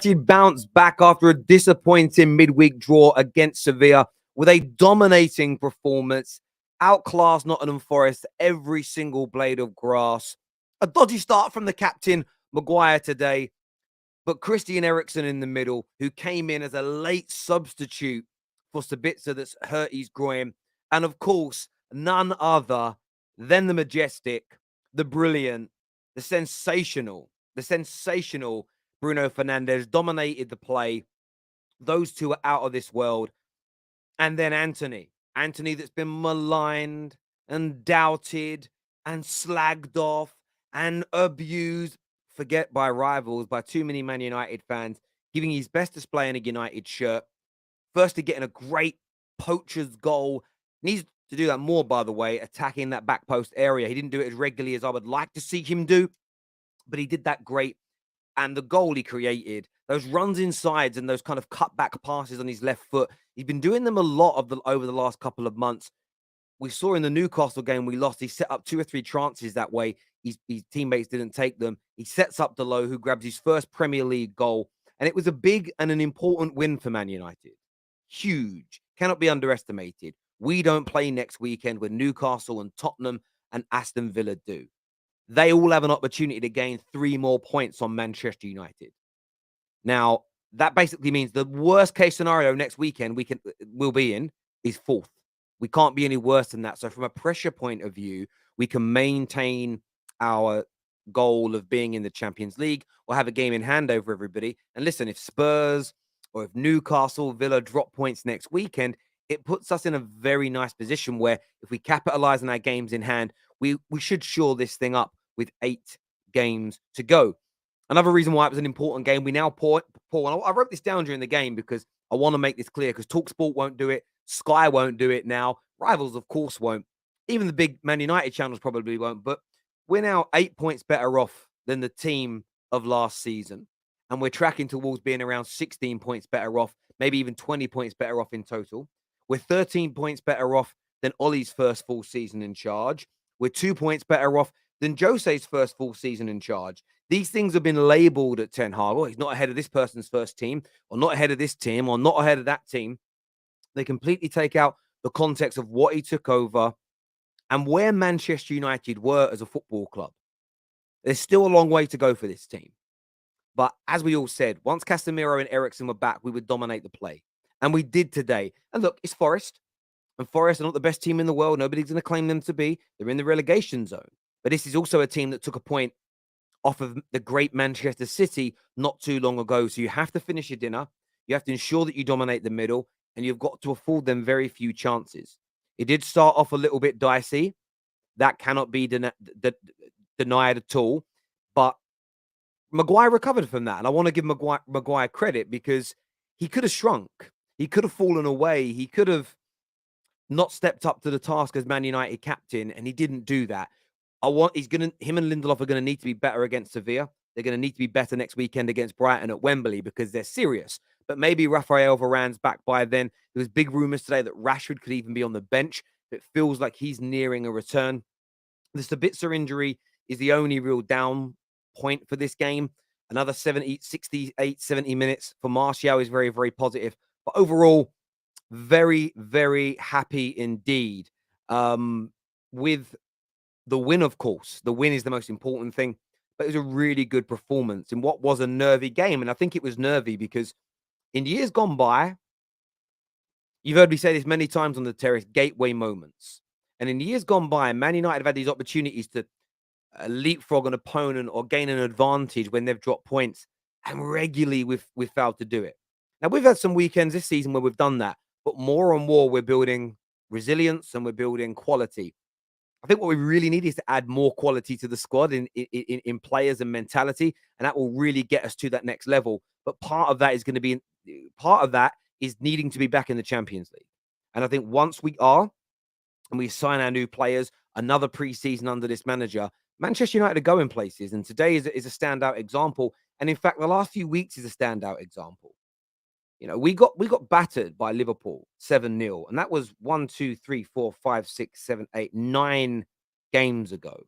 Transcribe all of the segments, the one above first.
United bounced back after a disappointing midweek draw against Sevilla with a dominating performance, outclassed Nottingham Forest every single blade of grass. A dodgy start from the captain, Maguire, today, but Christian Eriksen in the middle, who came in as a late substitute for Sabitzer that's hurt his groin. And of course, none other than the majestic, the brilliant, the sensational Bruno Fernandes dominated the play. Those two are out of this world. And then Antony that's been maligned and doubted and slagged off and abused, forget by rivals, by too many Man United fans, giving his best display in a United shirt. Firstly, getting a great poacher's goal. Needs to do that more, by the way, attacking that back post area. He didn't do it as regularly as I would like to see him do, but he did that great. And the goal he created, those runs inside and those kind of cutback passes on his left foot, he's been doing them a lot over the last couple of months. We saw in the Newcastle game we lost, he set up 2 or 3 chances that way. His teammates didn't take them. He sets up Dalot, who grabs his first Premier League goal. And it was a big and an important win for Man United. Huge. Cannot be underestimated. We don't play next weekend with Newcastle and Tottenham and Aston Villa do. They all have an opportunity to gain 3 more points on Manchester United. Now, that basically means the worst case scenario next weekend we'll be in is 4th. We can't be any worse than that. So from a pressure point of view, we can maintain our goal of being in the Champions League or have a game in hand over everybody. And listen, if Spurs or if Newcastle, Villa drop points next weekend, it puts us in a very nice position where if we capitalize on our games in hand, we should shore this thing up with 8 games to go. Another reason why it was an important game, we now Paul, I wrote this down during the game because I want to make this clear because TalkSport won't do it. Sky won't do it now. Rivals, of course, won't. Even the big Man United channels probably won't. But we're now 8 points better off than the team of last season. And we're tracking towards being around 16 points better off, maybe even 20 points better off in total. We're 13 points better off than Ollie's first full season in charge. We're 2 points better off than Jose's first full season in charge. These things have been labeled at Ten Hag. Oh, he's not ahead of this person's first team, or not ahead of this team, or not ahead of that team. They completely take out the context of what he took over and where Manchester United were as a football club. There's still a long way to go for this team. But as we all said, once Casemiro and Eriksen were back, we would dominate the play. And we did today. And look, it's Forest. And Forest are not the best team in the world. Nobody's going to claim them to be. They're in the relegation zone. But this is also a team that took a point off of the great Manchester City not too long ago. So you have to finish your dinner. You have to ensure that you dominate the middle. And you've got to afford them very few chances. It did start off a little bit dicey. That cannot be denied at all. But Maguire recovered from that. And I want to give Maguire credit because he could have shrunk. He could have fallen away. He could have not stepped up to the task as Man United captain, and he didn't do that. Him and Lindelof are going to need to be better against Sevilla. They're going to need to be better next weekend against Brighton at Wembley because they're serious. But maybe Rafael Varane's back by then. There was big rumours today that Rashford could even be on the bench. It feels like he's nearing a return. The Sabitzer injury is the only real down point for this game. Another 70 minutes for Martial is very, very positive. But overall, very, very happy indeed. With the win, of course. The win is the most important thing. But it was a really good performance in what was a nervy game. And I think it was nervy because in years gone by, you've heard me say this many times on the terrace, gateway moments. And in years gone by, Man United have had these opportunities to leapfrog an opponent or gain an advantage when they've dropped points. And regularly we've failed to do it. Now, we've had some weekends this season where we've done that. But more and more, we're building resilience and we're building quality. I think what we really need is to add more quality to the squad in players and mentality, and that will really get us to that next level. But part of that is needing to be back in the Champions League. And I think once we are, and we sign our new players, another pre-season under this manager, Manchester United are going places. And today is a standout example. And in fact, the last few weeks is a standout example. You know, we got battered by Liverpool 7-0, and that was 1, 2, 3, 4, 5, 6, 7, 8, 9 games ago.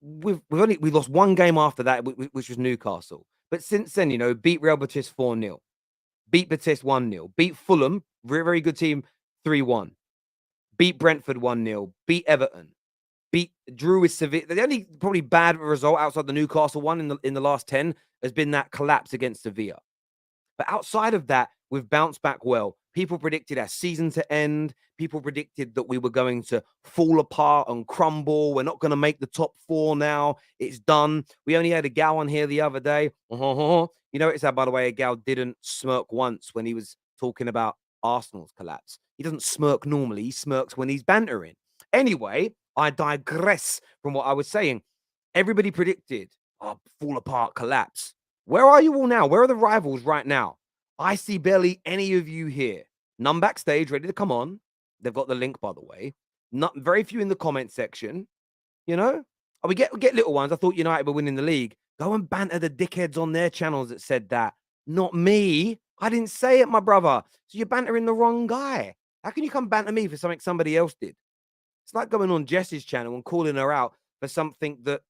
We lost one game after that, which was Newcastle. But since then, beat Real Betis 4-0, beat Betis 1-0, beat Fulham, very, very good team, 3-1, beat Brentford 1-0, beat Everton, drew with Sevilla. The only probably bad result outside the Newcastle one in the last 10 has been that collapse against Sevilla. But outside of that, we've bounced back well. People predicted our season to end. People predicted that we were going to fall apart and crumble. We're not going to make the top 4 now. It's done. We only had a gal on here the other day. You notice that, by the way, a gal didn't smirk once when he was talking about Arsenal's collapse. He doesn't smirk normally. He smirks when he's bantering. Anyway, I digress from what I was saying. Everybody predicted, fall apart, collapse. Where are you all now? Where are the rivals right now? I see barely any of you here. None backstage, ready to come on. They've got the link, by the way. Not very few in the comment section. We get little ones. I thought United were winning the league. Go and banter the dickheads on their channels that said that. Not me. I didn't say it, my brother. So you're bantering the wrong guy. How can you come banter me for something somebody else did? It's like going on Jess's channel and calling her out for something that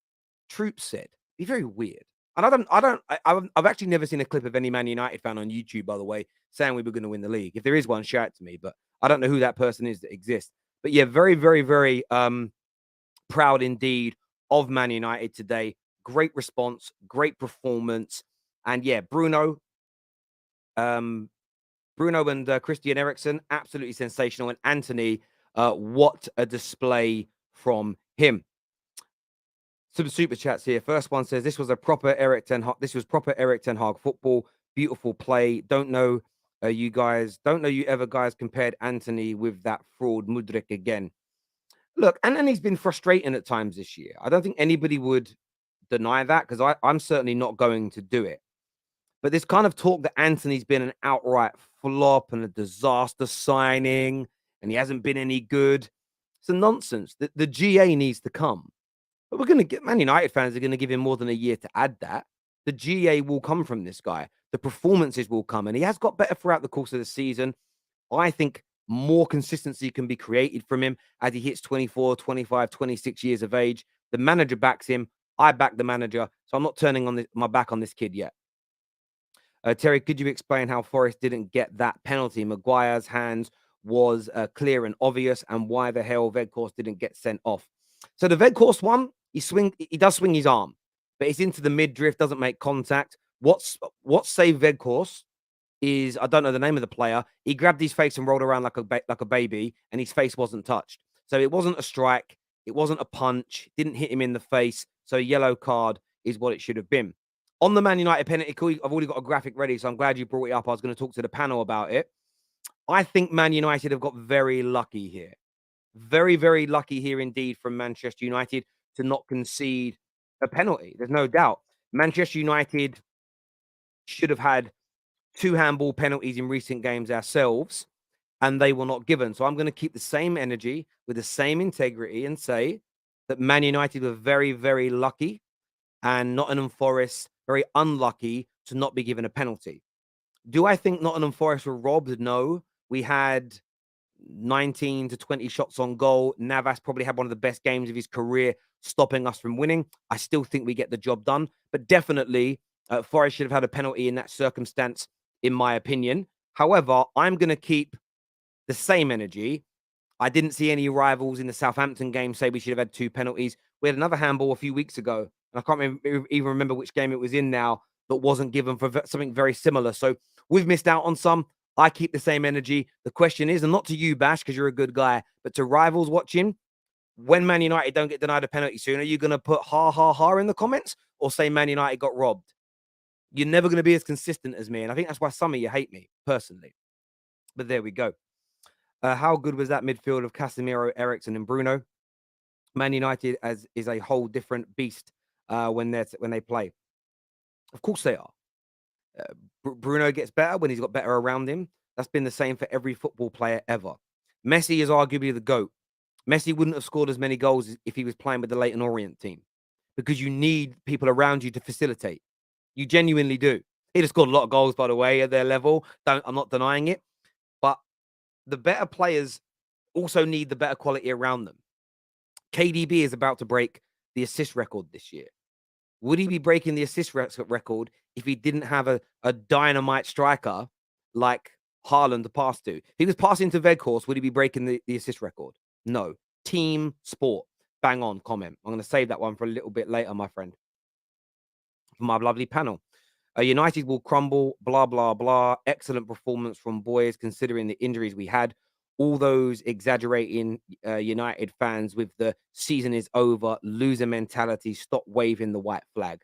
Troops said. Be very weird. And I've actually never seen a clip of any Man United fan on YouTube, by the way, saying we were going to win the league. If there is one, shout it to me, but I don't know who that person is that exists. But yeah, very, very, very proud indeed of Man United today. Great response, great performance. And yeah, Bruno and Christian Eriksen, absolutely sensational. And Antony, what a display from him. Some super chats here. First one says, this was proper Erik Ten Hag football. Beautiful play. Don't know you ever guys compared Antony with that fraud Mudryk again. Look, Antony's been frustrating at times this year. I don't think anybody would deny that, because I'm certainly not going to do it. But this kind of talk that Antony's been an outright flop and a disaster signing and he hasn't been any good, it's a nonsense. The GA needs to come. But we're going to get Man United fans are going to give him more than a year to add that. The GA will come from this guy. The performances will come. And he has got better throughout the course of the season. I think more consistency can be created from him as he hits 24, 25, 26 years of age. The manager backs him. I back the manager. So I'm not turning my back on this kid yet. Terry, could you explain how Forest didn't get that penalty? Maguire's hands was clear and obvious, and why the hell Weghorst didn't get sent off. So the Weghorst one, he does swing his arm, but it's into the mid-drift, doesn't make contact. What saved Weghorst is, I don't know the name of the player. He grabbed his face and rolled around like a baby, and his face wasn't touched. So it wasn't a strike. It wasn't a punch. Didn't hit him in the face. So a yellow card is what it should have been. On the Man United penalty call, I've already got a graphic ready, so I'm glad you brought it up. I was going to talk to the panel about it. I think Man United have got very lucky here. Very, very lucky here indeed from Manchester United to not concede a penalty. There's no doubt. Manchester United should have had 2 handball penalties in recent games ourselves, and they were not given. So I'm going to keep the same energy with the same integrity and say that Man United were very, very lucky, and Nottingham Forest very unlucky to not be given a penalty. Do I think Nottingham Forest were robbed? No. We had 19 to 20 shots on goal. Navas probably had one of the best games of his career, stopping us from winning. I still think we get the job done, but definitely Forest should have had a penalty in that circumstance, in my opinion. However, I'm going to keep the same energy. I didn't see any rivals in the Southampton game say we should have had 2 penalties. We had another handball a few weeks ago, and I can't even remember which game it was in now, that wasn't given for something very similar. So we've missed out on some. I keep the same energy. The question is, and not to you, Bash, because you're a good guy, but to rivals watching, when Man United don't get denied a penalty soon, are you going to put ha, ha, ha in the comments or say Man United got robbed? You're never going to be as consistent as me, and I think that's why some of you hate me, personally. But there we go. How good was that midfield of Casemiro, Eriksen, and Bruno? Man United is a whole different beast when they play. Of course they are. Bruno gets better when he's got better around him. That's been the same for every football player ever. Messi is arguably the GOAT. Messi wouldn't have scored as many goals if he was playing with the Leyton Orient team, because you need people around you to facilitate. You genuinely do. He'd have scored a lot of goals, by the way, at their level. I'm not denying it. But the better players also need the better quality around them. KDB is about to break the assist record this year. Would he be breaking the assist record if he didn't have a dynamite striker like Haaland to pass to. If he was passing to Weghorst, would he be breaking the assist record? No. Team sport. Bang on comment. I'm going to save that one for a little bit later, my friend. For my lovely panel. United will crumble, blah, blah, blah. Excellent performance from boys, considering the injuries we had. All those exaggerating United fans with the season is over, loser mentality, stop waving the white flag.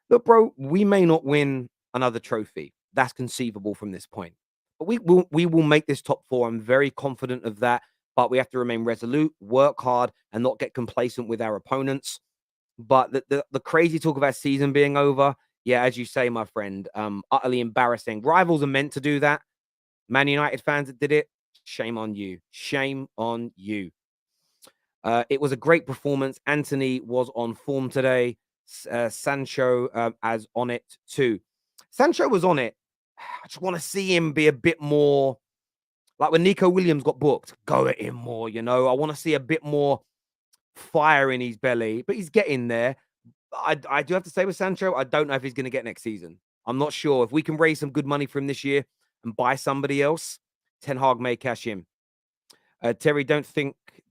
Look, bro, we may not win another trophy. That's conceivable from this point. But we will make this top four. I'm very confident of that. But we have to remain resolute, work hard, and not get complacent with our opponents. But the crazy talk about season being over, yeah, as you say, my friend, utterly embarrassing. Rivals are meant to do that. Man United fans that did it, shame on you. Shame on you. It was a great performance. Antony was on form today. Sancho as on it too. Sancho was on it. I just want to see him be a bit more like when Nico Williams got booked. Go at him more, you know. I want to see a bit more fire in his belly, but he's getting there. I do have to say with Sancho, I don't know if he's going to get next season. I'm not sure. If we can raise some good money for him this year and buy somebody else, Ten Hag may cash in. Terry, don't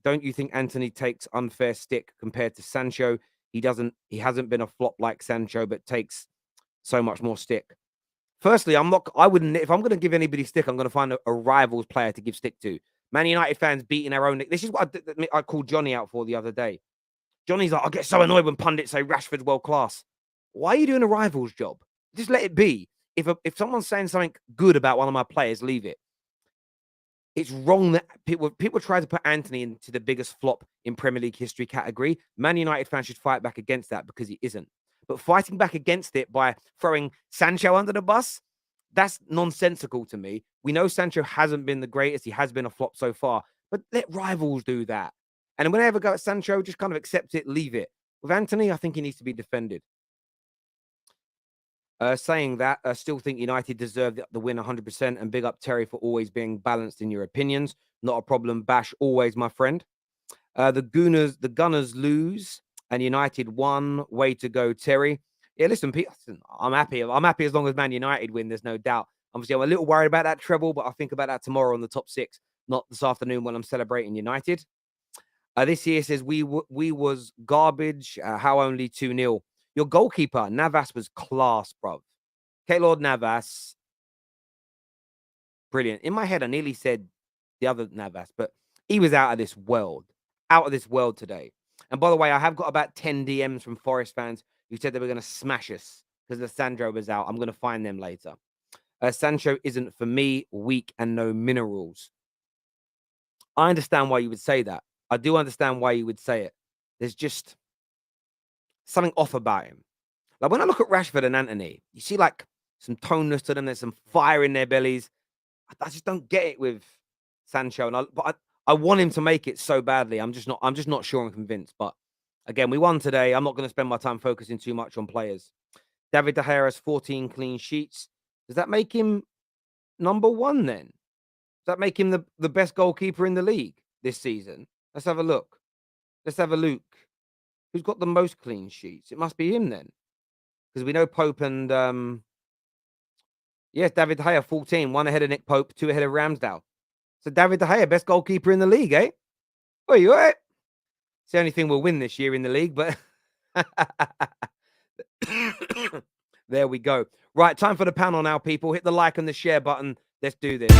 you think Antony takes unfair stick compared to Sancho? He hasn't been a flop like Sancho, but takes so much more stick. Firstly, if I'm going to give anybody stick, I'm going to find a rival's player to give stick to. Man United fans beating our own. This is what I called Johnny out for the other day. Johnny's like, I get so annoyed when pundits say Rashford's world class. Why are you doing a rival's job? Just let it be. If someone's saying something good about one of my players, leave it. It's wrong that people try to put Antony into the biggest flop in Premier League history category. Man United fans should fight back against that because he isn't. But fighting back against it by throwing Sancho under the bus, that's nonsensical to me. We know Sancho hasn't been the greatest. He has been a flop so far. But let rivals do that. And whenever I ever go at Sancho, just kind of accept it, leave it. With Antony, I think he needs to be defended. Saying that, I still think United deserve the win 100%, and big up Terry for always being balanced in your opinions. Not a problem. Bash always, my friend. The Gunners lose and United won. Way to go, Terry. Yeah, listen, I'm happy. I'm happy as long as Man United win. There's no doubt. Obviously, I'm a little worried about that treble, but I'll think about that tomorrow on the top six, not this afternoon when I'm celebrating United. This year says we was garbage. How only 2-0. Your goalkeeper, Navas, was class, bro. Keylor Navas. Brilliant. In my head, I nearly said the other Navas, but he was out of this world. Out of this world today. And by the way, I have got about 10 DMs from Forest fans who said they were going to smash us because the Sandro was out. I'm going to find them later. Sancho isn't for me, weak and no minerals. I understand why you would say that. I do understand why you would say it. There's just something off about him. Like when I look at Rashford and Antony, you see like some toneness to them. There's some fire in their bellies. I just don't get it with Sancho. But I want him to make it so badly. I'm just not sure and convinced. But again, we won today. I'm not going to spend my time focusing too much on players. David De Gea has 14 clean sheets. Does that make him number one then? Does that make him the best goalkeeper in the league this season? Let's have a look. Let's have a look. Who's got the most clean sheets? It must be him then. Because we know Pope and yes, David De Gea, 14, 1 ahead of Nick Pope, 2 ahead of Ramsdale. So David De Gea, best goalkeeper in the league, eh? Oh, you all right? It's the only thing we'll win this year in the league, but there we go. Right, time for the panel now, people. Hit the like and the share button. Let's do this.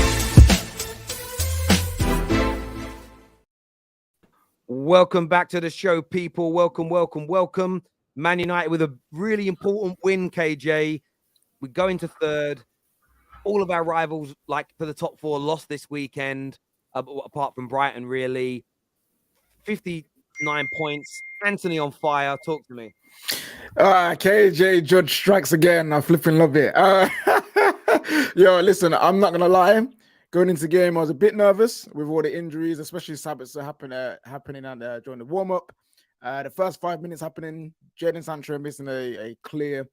Welcome back to the show, people. Welcome, welcome, welcome. Man United with a really important win, KJ. We go into third. All of our rivals, like for the top four, lost this weekend, apart from Brighton, really. 59 points. Antony on fire. Talk to me. KJ Judge strikes again. I flipping love it. Yo, listen, I'm not gonna lie. Going into the game, I was a bit nervous with all the injuries, especially Sabbaths happening during the warm-up. The first 5 minutes happening, Jadon Sancho missing a clear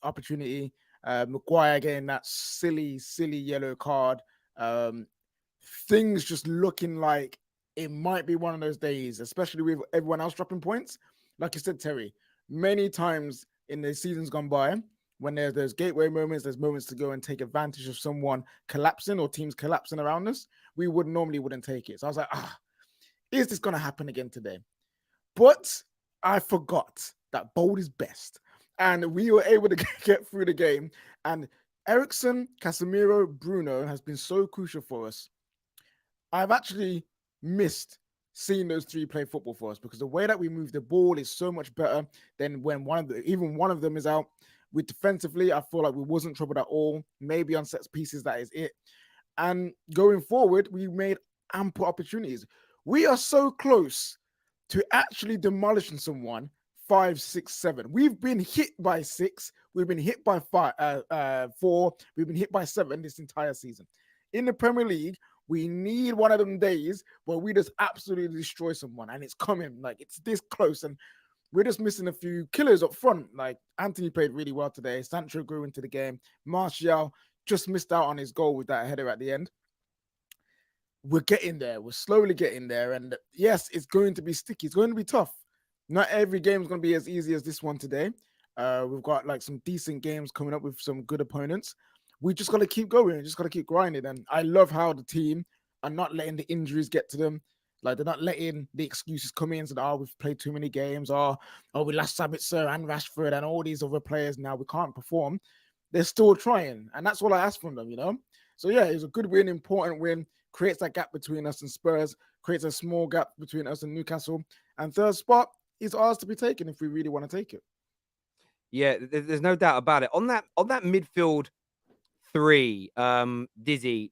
opportunity. Maguire getting that silly yellow card. Things just looking like it might be one of those days, especially with everyone else dropping points. Like you said, Terry, many times in the seasons gone by, when there's gateway moments, there's moments to go and take advantage of someone collapsing or teams collapsing around us, we wouldn't take it. So I was like, is this going to happen again today? But I forgot that bold is best. And we were able to get through the game. And Eriksen, Casemiro, Bruno has been so crucial for us. I've actually missed seeing those three play football for us, because the way that we move the ball is so much better than when even one of them is out. With defensively, I feel like we wasn't troubled at all. Maybe on set pieces, that is it. And going forward, we made ample opportunities. We are so close to actually demolishing someone 5, 6, 7. We've been hit by 6. We've been hit by 4. We've been hit by 7 this entire season. In the Premier League, we need one of them days where we just absolutely destroy someone, and it's coming. Like, it's this close, and we're just missing a few killers up front. Like, Antony played really well today. Sancho grew into the game. Martial just missed out on his goal with that header at the end. We're getting there. We're slowly getting there. And yes, it's going to be sticky. It's going to be tough. Not every game is going to be as easy as this one today. We've got like some decent games coming up with some good opponents. We just got to keep going. Just got to keep grinding. And I love how the team are not letting the injuries get to them. Like, they're not letting the excuses come in. So, we've played too many games. We lost Sabitzer and Rashford and all these other players. Now we can't perform. They're still trying. And that's all I ask from them, So, yeah, it's a good win, important win. Creates that gap between us and Spurs. Creates a small gap between us and Newcastle. And third spot is ours to be taken if we really want to take it. Yeah, there's no doubt about it. On that midfield 3, Dizzy,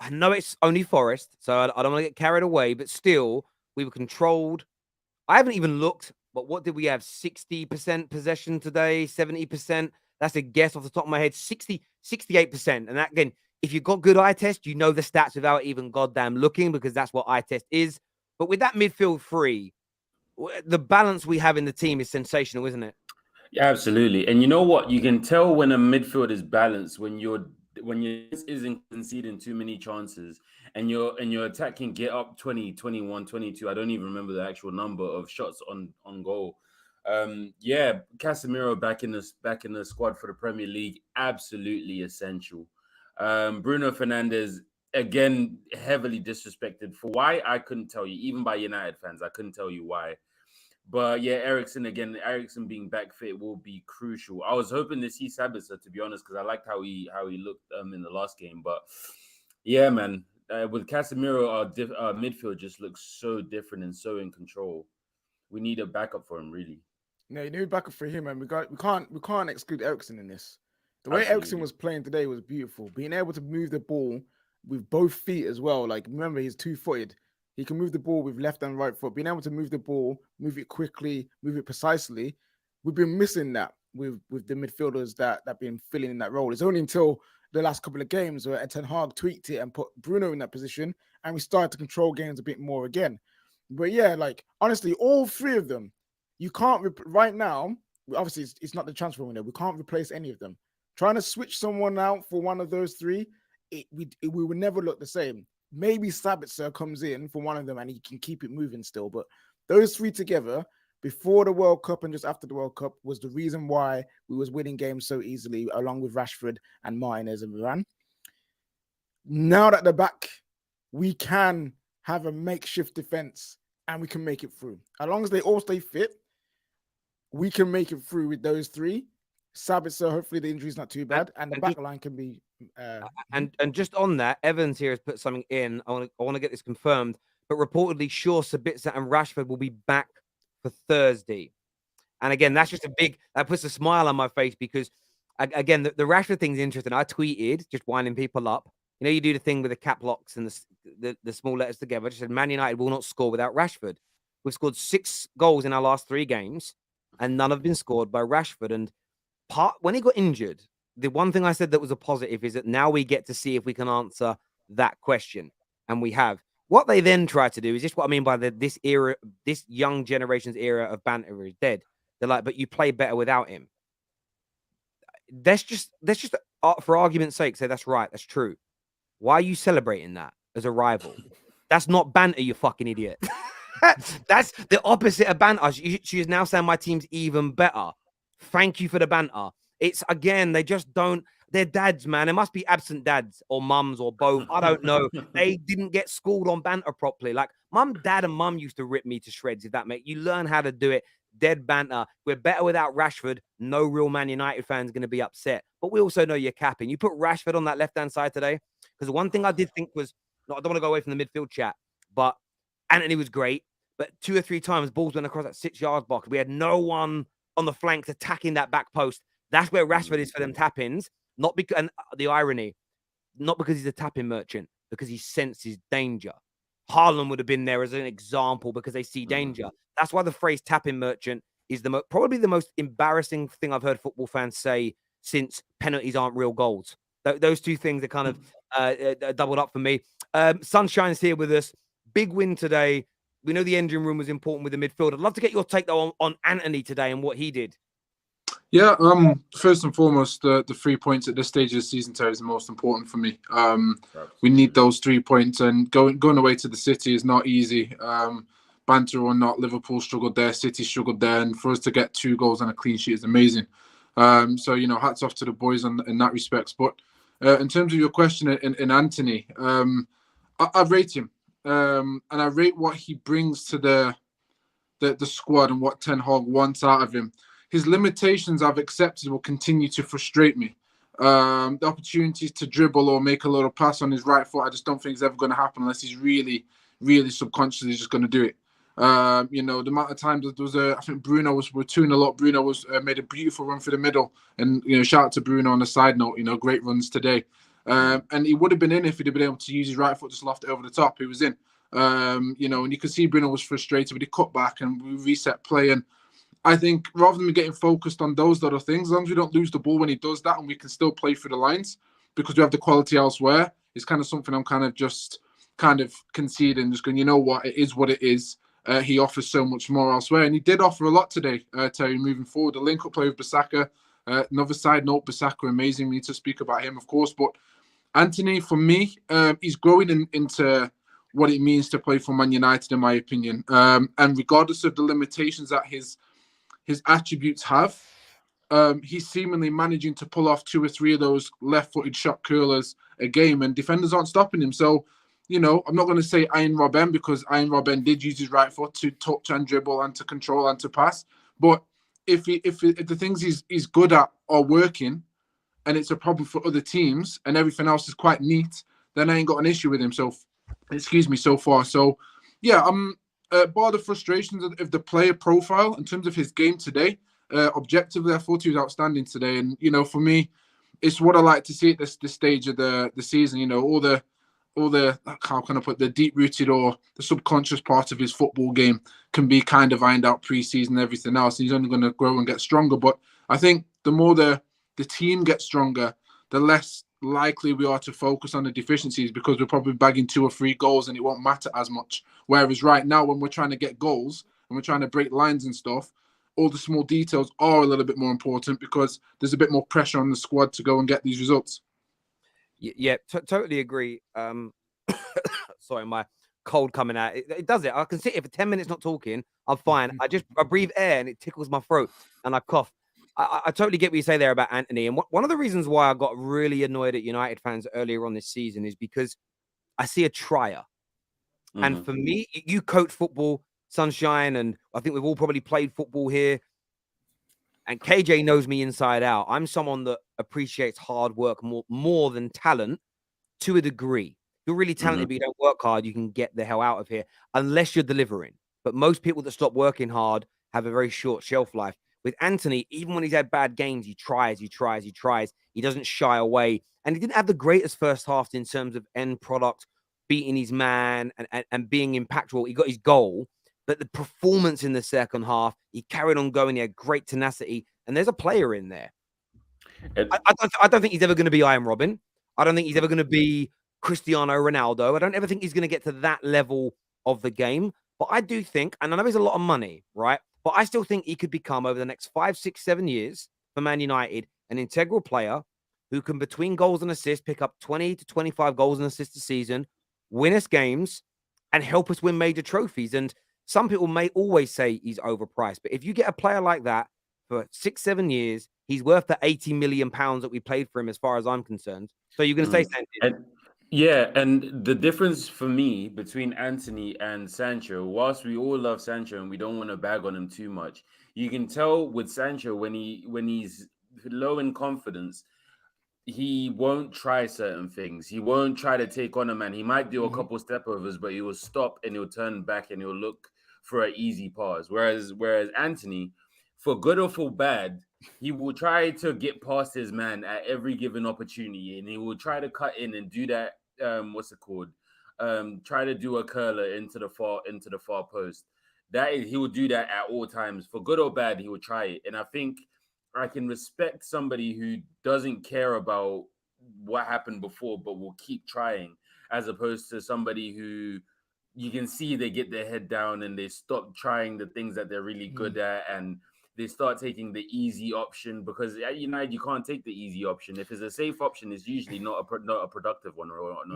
I know it's only Forest, so I don't want to get carried away, but still, we were controlled. I haven't even looked, but what did we have? 60% possession today, 70%. That's a guess off the top of my head. 68%. And that, again, if you've got good eye test, you know the stats without even goddamn looking, because that's what eye test is. But with that midfield 3, the balance we have in the team is sensational, isn't it? Yeah, absolutely. And you know what? You can tell when a midfield is balanced when your isn't conceding too many chances, and your attack can get up 20, 21, 22. I don't even remember the actual number of shots on goal. Yeah, Casemiro back in the squad for the Premier League, absolutely essential. Bruno Fernandes, again, heavily disrespected for why, I couldn't tell you. Even by United fans, I couldn't tell you why. But yeah, Eriksen being back fit will be crucial. I was hoping to see Sabitzer, to be honest, because I liked how he looked in the last game. But yeah, man, with Casemiro, our midfield just looks so different and so in control. We need a backup for him, really. No, you need backup for him, and we can't exclude Eriksen in this. The way Eriksen was playing today was beautiful. Being able to move the ball with both feet as well. Like, remember, he's 2-footed. He can move the ball with left and right foot. Being able to move the ball, move it quickly, move it precisely. We've been missing that with the midfielders that been filling in that role. It's only until the last couple of games where Ten Hag tweaked it and put Bruno in that position, and we started to control games a bit more again. But yeah, like, honestly, all 3 of them, you can't right now. Obviously, it's not the transfer window. We can't replace any of them. Trying to switch someone out for one of those 3, we will never look the same. Maybe Sabitzer comes in for one of them and he can keep it moving still. But those 3 together, before the World Cup and just after the World Cup, was the reason why we was winning games so easily, along with Rashford and Martinez and Varane. Now that they're back, we can have a makeshift defense and we can make it through. As long as they all stay fit, we can make it through with those 3. Sabitzer, hopefully the injury's not too bad, and the back line can be. And just on that, Evans here has put something in. I want to get this confirmed, but reportedly, Shaw, Sabitzer, and Rashford will be back for Thursday. And again, that's just that puts a smile on my face, because again, the Rashford thing's interesting. I tweeted, just winding people up. You know, you do the thing with the cap locks and the small letters together. I just said, Man United will not score without Rashford. We've scored 6 goals in our last 3 games, and none have been scored by Rashford. And when he got injured, the one thing I said that was a positive is that now we get to see if we can answer that question. And we have. What they then try to do is just what I mean by this young generation's era of banter is dead. They're like, but you play better without him. Let's just for argument's sake, say that's right. That's true. Why are you celebrating that as a rival? That's not banter, you fucking idiot. That's the opposite of banter. She is now saying my team's even better. Thank you for the banter. It's again, they just don't. They're dads, man. There must be absent dads or mums or both. I don't know. They didn't get schooled on banter properly. Like dad and mum used to rip me to shreds. If that makes you learn how to do it. Dead banter. We're better without Rashford. No real Man United fan's going to be upset. But we also know you're capping. You put Rashford on that left-hand side today. Because one thing I did think was, I don't want to go away from the midfield chat, but Antony was great. But 2 or 3 times, balls went across that 6-yard box. We had no one on the flanks attacking that back post. That's where Rashford is for them tap-ins. Not because, and the irony, not because he's a tapping merchant, because he senses danger. Haaland would have been there as an example because they see danger. That's why the phrase tapping merchant is probably the most embarrassing thing I've heard football fans say since penalties aren't real goals. Those two things are kind of doubled up for me. Sunshine's here with us. Big win today. We know the engine room was important with the midfield. I'd love to get your take, though, on Antony today and what he did. Yeah, first and foremost, the 3 points at this stage of the season, Terry, is the most important for me. We need those 3 points, and going away to the City is not easy. Banter or not, Liverpool struggled there, City struggled there, and for us to get 2 goals and a clean sheet is amazing. So, hats off to the boys in that respect. But in terms of your question in Antony, I rate him, and I rate what he brings to the squad and what Ten Hag wants out of him. His limitations I've accepted will continue to frustrate me. The opportunities to dribble or make a little pass on his right foot, I just don't think it's ever going to happen unless he's really, really subconsciously just going to do it. The amount of times there was I think Bruno was retooning a lot. Bruno was made a beautiful run for the middle, and shout out to Bruno on the side note. Great runs today. And he would have been in if he'd have been able to use his right foot, just loft it over the top. He was in. And you could see Bruno was frustrated, but he cut back and we reset play. And I think rather than getting focused on those little things, as long as we don't lose the ball when he does that and we can still play through the lines because we have the quality elsewhere, it's kind of something I'm kind of conceding, just going, you know what, it is what it is. He offers so much more elsewhere. And he did offer a lot today, Terry, moving forward. The link-up play with Bissaka. Another side note, Bissaka, amazing. We need to speak about him, of course. But Antony, for me, he's growing into what it means to play for Man United, in my opinion. And regardless of the limitations that his attributes have, he's seemingly managing to pull off 2 or 3 of those left-footed shot curlers a game, and defenders aren't stopping him. So, I'm not going to say Iron Robben because Iron Robben did use his right foot to touch and dribble and to control and to pass. But if the things he's good at are working and it's a problem for other teams and everything else is quite neat, then I ain't got an issue with him. So far. So, yeah, bar the frustrations of the player profile in terms of his game today, objectively, I thought he was outstanding today. And, for me, it's what I like to see at this stage of the season, all the how can I put, the deep-rooted or the subconscious part of his football game can be kind of ironed out pre-season and everything else. And he's only going to grow and get stronger. But I think the more the team gets stronger, the less likely we are to focus on the deficiencies because we're probably bagging 2 or 3 goals and it won't matter as much. Whereas right now, when we're trying to get goals and we're trying to break lines and stuff, all the small details are a little bit more important because there's a bit more pressure on the squad to go and get these results. Yeah, totally agree. Sorry, my cold coming out. It does it. I can sit here for 10 minutes not talking. I'm fine. I breathe air and it tickles my throat and I cough. I totally get what you say there about Antony. And one of the reasons why I got really annoyed at United fans earlier on this season is because I see a trier. Mm-hmm. And for me, you coach football, Sunshine, and I think we've all probably played football here. And KJ knows me inside out. I'm someone that appreciates hard work more than talent to a degree. If you're really talented, but you don't work hard, you can get the hell out of here unless you're delivering. But most people that stop working hard have a very short shelf life. With Antony, even when he's had bad games, he tries. He doesn't shy away. And he didn't have the greatest first half in terms of end product, beating his man and being impactful. He got his goal. But the performance in the second half, he carried on going. He had great tenacity. And there's a player in there. I don't think he's ever going to be Iron Robben. I don't think he's ever going to be Cristiano Ronaldo. I don't ever think he's going to get to that level of the game. But I do think, and I know he's a lot of money, right? But I still think he could become, over the next 5, 6, 7 years for Man United, an integral player who can, between goals and assists, pick up 20 to 25 goals and assists a season, win us games, and help us win major trophies. And some people may always say he's overpriced. But if you get a player like that for 6-7 years. He's worth the 80 million pounds that we paid for him, as far as I'm concerned. So you're going to say something? And the difference for me between Antony and Sancho, whilst we all love Sancho and we don't want to bag on him too much, you can tell with Sancho when he's low in confidence, he won't try certain things. He won't try to take on a man. He might do a couple step overs, but he will stop and he'll turn back and he'll look for an easy pass. Whereas Antony, for good or for bad, he will try to get past his man at every given opportunity, and he will try to cut in and do that. What's it called? Try to do a curler into the far post. He will do that at all times. For good or bad, he will try it. And I think I can respect somebody who doesn't care about what happened before, but will keep trying, as opposed to somebody who you can see they get their head down and they stop trying the things that they're really good at, and they start taking the easy option, because at United you can't take the easy option. If it's a safe option, it's usually not a productive one.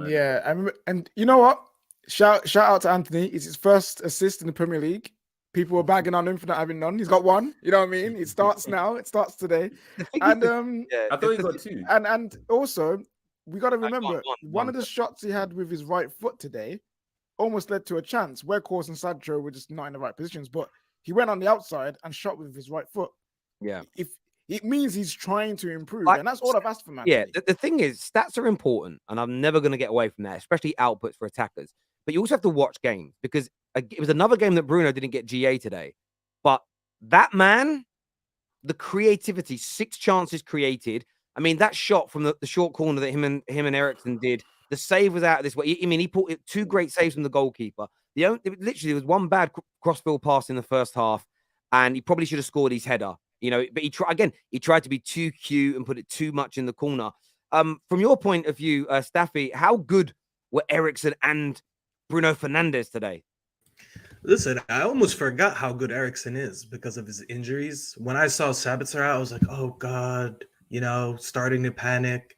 Yeah, and you know what? Shout out to Antony. It's his first assist in the Premier League. People were bagging on him for not having none. He's got one. You know what I mean? It starts now. It starts today. And I thought he got two. And also, we got to remember one of the shots he had with his right foot today almost led to a chance where Course and Sancho were just not in the right positions, but he went on the outside and shot with his right foot. Yeah. If it means he's trying to improve, and that's all I've asked for, man. Yeah, the thing is, stats are important, and I'm never going to get away from that, especially outputs for attackers. But you also have to watch games, because it was another game that Bruno didn't get GA today. But that man, the creativity, 6 chances created. I mean, that shot from the short corner that him and Eriksen did, the save was out of this way. I mean, he put 2 great saves from the goalkeeper. Literally, there was one bad crossfield pass in the first half, and he probably should have scored his header. You know, but he tried to be too cute and put it too much in the corner. From your point of view, Staffy, how good were Eriksen and Bruno Fernandes today? Listen, I almost forgot how good Eriksen is because of his injuries. When I saw Sabitzer out, I was like, oh God, starting to panic.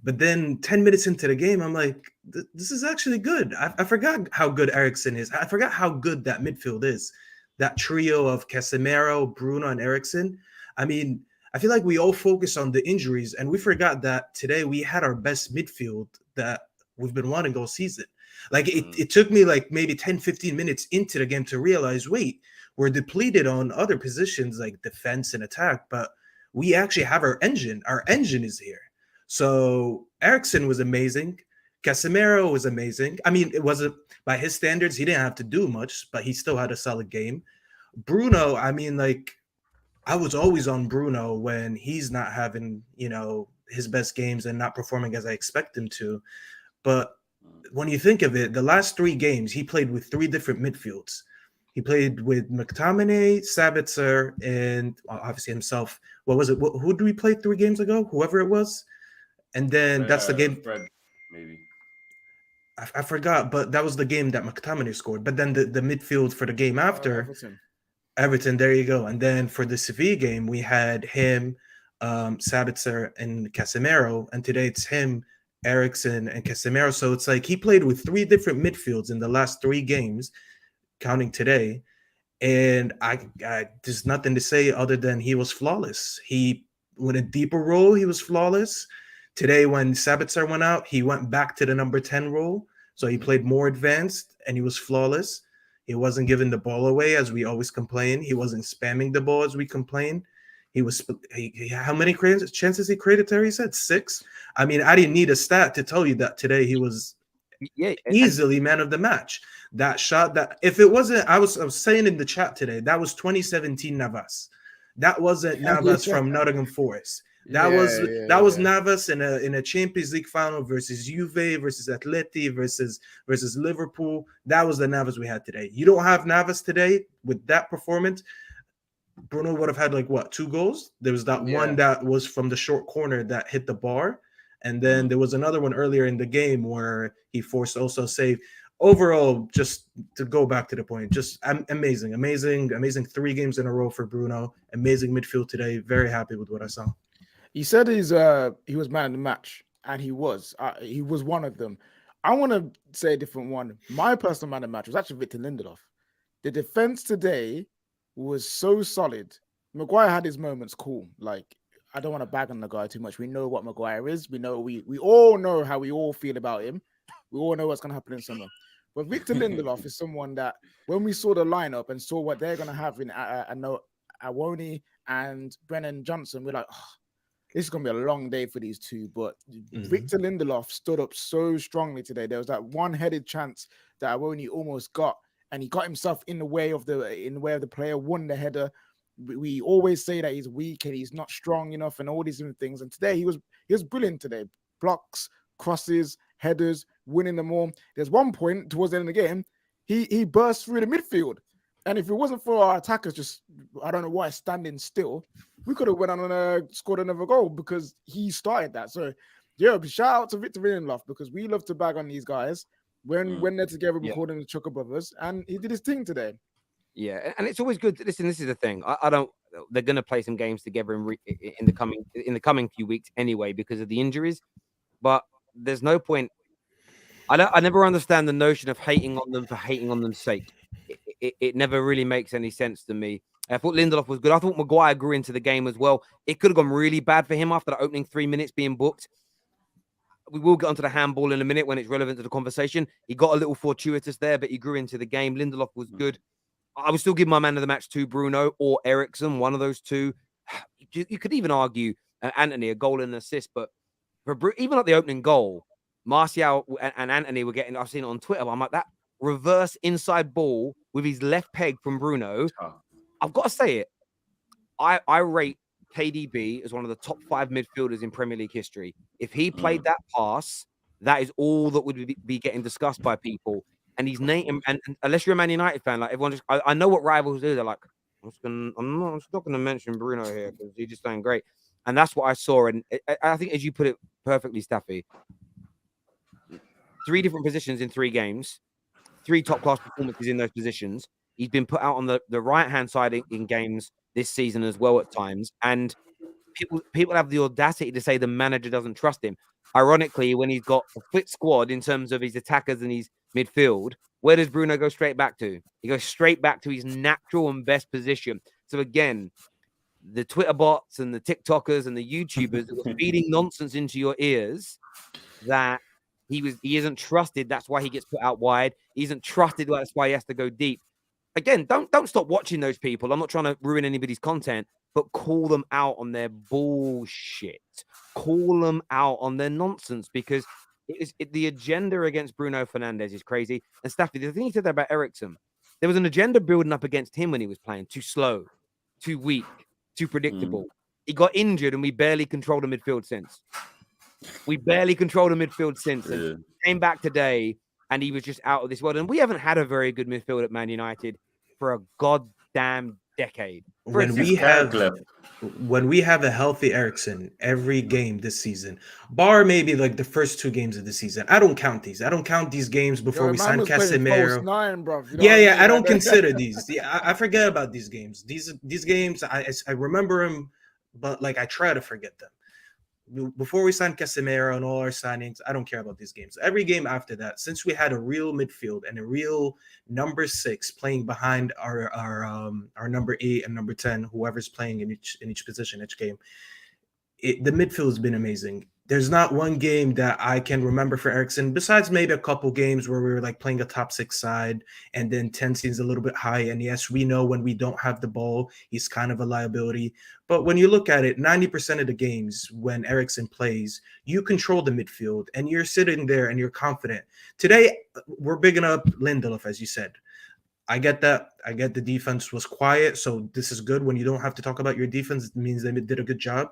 But then 10 minutes into the game, I'm like, this is actually good. I forgot how good Eriksen is. I forgot how good that midfield is. That trio of Casemiro, Bruno, and Eriksen. I mean, I feel like we all focus on the injuries, and we forgot that today we had our best midfield that we've been wanting all season. Like, it took me like maybe 10, 15 minutes into the game to realize, wait, we're depleted on other positions like defense and attack, but we actually have our engine. Our engine is here. So Eriksen was amazing. Casemiro was amazing. I mean, it wasn't by his standards. He didn't have to do much, but he still had a solid game. Bruno, I mean, like, I was always on Bruno when he's not having, his best games and not performing as I expect him to. But when you think of it, the last 3 games, he played with 3 different midfields. He played with McTominay, Sabitzer, and obviously himself. What was it? Who did we play 3 games ago? Whoever it was. And then that's the game. Fred, maybe. I forgot, but that was the game that McTominay scored. But then the midfield for the game after, Everton, there you go. And then for the Sevilla game, we had him, Sabitzer, and Casemiro. And today it's him, Eriksen, and Casemiro. So it's like he played with 3 different midfields in the last 3 games, counting today. And I there's nothing to say other than he was flawless. He, with a deeper role, he was flawless. Today, when Sabitzer went out, he went back to the number 10 role. So he played more advanced and he was flawless. He wasn't giving the ball away as we always complain. He wasn't spamming the ball as we complain. How many chances he created, Terry said? 6. I mean, I didn't need a stat to tell you that today he was easily man of the match. That shot, that if it wasn't, I was saying in the chat today, that was 2017 Navas. That wasn't Navas from Nottingham Forest. That was Navas in a Champions League final versus Juve, versus Atleti, versus Liverpool. That was the Navas we had today. You don't have Navas today with that performance. Bruno would have had 2 goals. There was that one that was from the short corner that hit the bar. And then there was another one earlier in the game where he forced also a save. Overall, just to go back to the point, just amazing 3 games in a row for Bruno. Amazing midfield today. Very happy with what I saw. He said he was man of the match, and he was one of them. I want to say a different one. My personal man of the match was actually Victor Lindelof. The defense today was so solid. Maguire had his moments, cool. Like, I don't want to bag on the guy too much. We know what Maguire is. We know we all know how we all feel about him. We all know what's going to happen in summer. But Victor Lindelof is someone that, when we saw the lineup and saw what they're going to have in Awoni and Brennan Johnson, we're like, oh, this is going to be a long day for these two. But Victor Lindelof stood up so strongly today. There was that one-headed chance that Awoni almost got, and he got himself in the way of the player, won the header. We always say that he's weak and he's not strong enough and all these different things. And today he was brilliant today. Blocks, crosses, headers, winning them all. There's one point towards the end of the game, he burst through the midfield. And if it wasn't for our attackers just, I don't know why, standing still, we could have went on and scored another goal because he started that. So, yeah, shout out to Victor Lindelof, because we love to bag on these guys. When they're together, we call them the Chucker Brothers. And he did his thing today. Yeah, and it's always good. Listen, this is the thing. I don't. They're going to play some games together in the coming few weeks anyway because of the injuries. But there's no point. I never understand the notion of hating on them for hating on them's sake. It never really makes any sense to me. I thought Lindelof was good. I thought Maguire grew into the game as well. It could have gone really bad for him after the opening 3 minutes being booked. We will get onto the handball in a minute when it's relevant to the conversation. He got a little fortuitous there, but he grew into the game. Lindelof was good. I would still give my man of the match to Bruno or Eriksen, one of those two. You could even argue Antony, a goal and an assist, but even at the opening goal, Martial and Antony were getting, I've seen it on Twitter, but I'm like, that reverse inside ball with his left peg from Bruno, I've got to say it. I rate KDB as one of the top 5 midfielders in Premier League history. If he played that pass, that is all that would be getting discussed by people. And he's name, and unless you're a Man United fan, like everyone just, I know what rivals do. They're like, I'm not going to mention Bruno here because he's just doing great. And that's what I saw. And I think, as you put it perfectly, Staffy, 3 different positions in 3 games, 3 top-class performances in those positions. He's been put out on the right-hand side in games this season as well at times. And people have the audacity to say the manager doesn't trust him. Ironically, when he's got a fit squad in terms of his attackers and his midfield, where does Bruno go straight back to? He goes straight back to his natural and best position. So again, the Twitter bots and the TikTokers and the YouTubers that were feeding nonsense into your ears that he isn't trusted, that's why he gets put out wide. He isn't trusted, that's why he has to go deep. Again, don't stop watching those people. I'm not trying to ruin anybody's content, but call them out on their bullshit. Call them out on their nonsense, because the agenda against Bruno Fernandes is crazy. And Staffy, the thing you said there about Eriksen, there was an agenda building up against him when he was playing. Too slow, too weak, too predictable. He got injured and we barely controlled the midfield since. And came back today and he was just out of this world. And we haven't had a very good midfield at Man United for a goddamn decade. When we have a healthy Eriksen every game this season, bar maybe like the first 2 games of the season, I don't count these. I don't count these games before we sign Casemiro. I don't consider these. I forget about these games. These games, I remember them, but like I try to forget them. Before we signed Casemiro and all our signings, I don't care about these games. Every game after that, since we had a real midfield and a real number 6 playing behind our number 8 and number 10, whoever's playing in each position, each game, the midfield has been amazing. There's not one game that I can remember for Eriksen, besides maybe a couple games where we were like playing a top 6 side and then 10 seems a little bit high. And yes, we know when we don't have the ball, he's kind of a liability. But when you look at it, 90% of the games when Eriksen plays, you control the midfield and you're sitting there and you're confident. Today, we're bigging up Lindelof, as you said. I get that. I get the defense was quiet. So this is good. When you don't have to talk about your defense, it means they did a good job.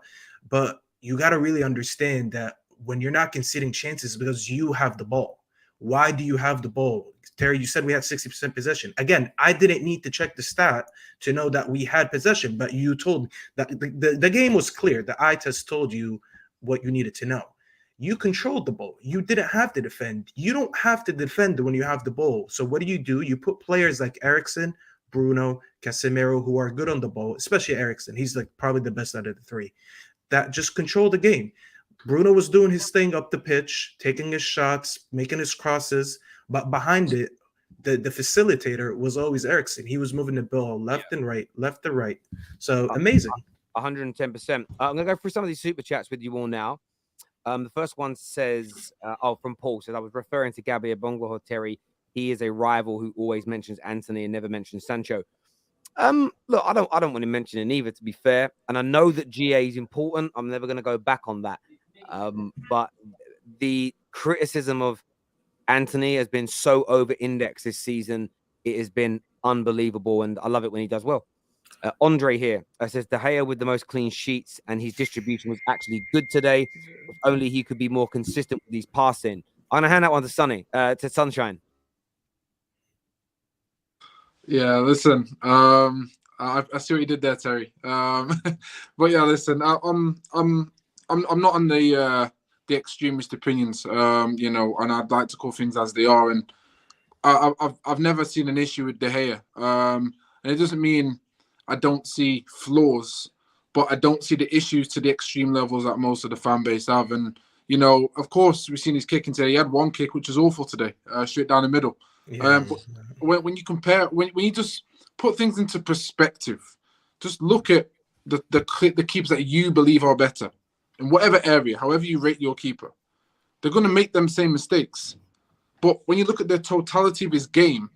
But you got to really understand that when you're not conceding chances because you have the ball. Why do you have the ball? Terry, you said we had 60% possession. Again, I didn't need to check the stat to know that we had possession, but you told me that the game was clear. The eye test told you what you needed to know. You controlled the ball. You didn't have to defend. You don't have to defend when you have the ball. So what do? You put players like Eriksen, Bruno, Casemiro, who are good on the ball, especially Eriksen. He's like probably the best out of the 3. That just control the game. Bruno was doing his thing up the pitch, taking his shots, making his crosses, but behind it, the facilitator was always Eriksen. He was moving the ball left and right, left to right. So amazing. 110%. I'm gonna go through some of these super chats with you all now. The first one says, from Paul, says, I was referring to Gabriel Bongo Terry. He is a rival who always mentions Antony and never mentions Sancho. Look, I don't want to mention it either, to be fair. And I know that GA is important. I'm never going to go back on that. But the criticism of Antony has been so over-indexed this season. It has been unbelievable, and I love it when he does well. Andre here says De Gea with the most clean sheets, and his distribution was actually good today. If only he could be more consistent with his passing. I'm going to hand that one to Sunny, to Sunshine. Yeah, listen. I see what you did there, Terry. But yeah, listen. I'm not on the extremist opinions. And I'd like to call things as they are. And I've never seen an issue with De Gea. And it doesn't mean I don't see flaws, but I don't see the issues to the extreme levels that most of the fan base have. And of course, we've seen his kicking today. He had one kick which was awful today, straight down the middle. Yeah. But when you compare, when you just put things into perspective, just look at the keepers that you believe are better in whatever area, however you rate your keeper, they're going to make them same mistakes. But when you look at the totality of his game,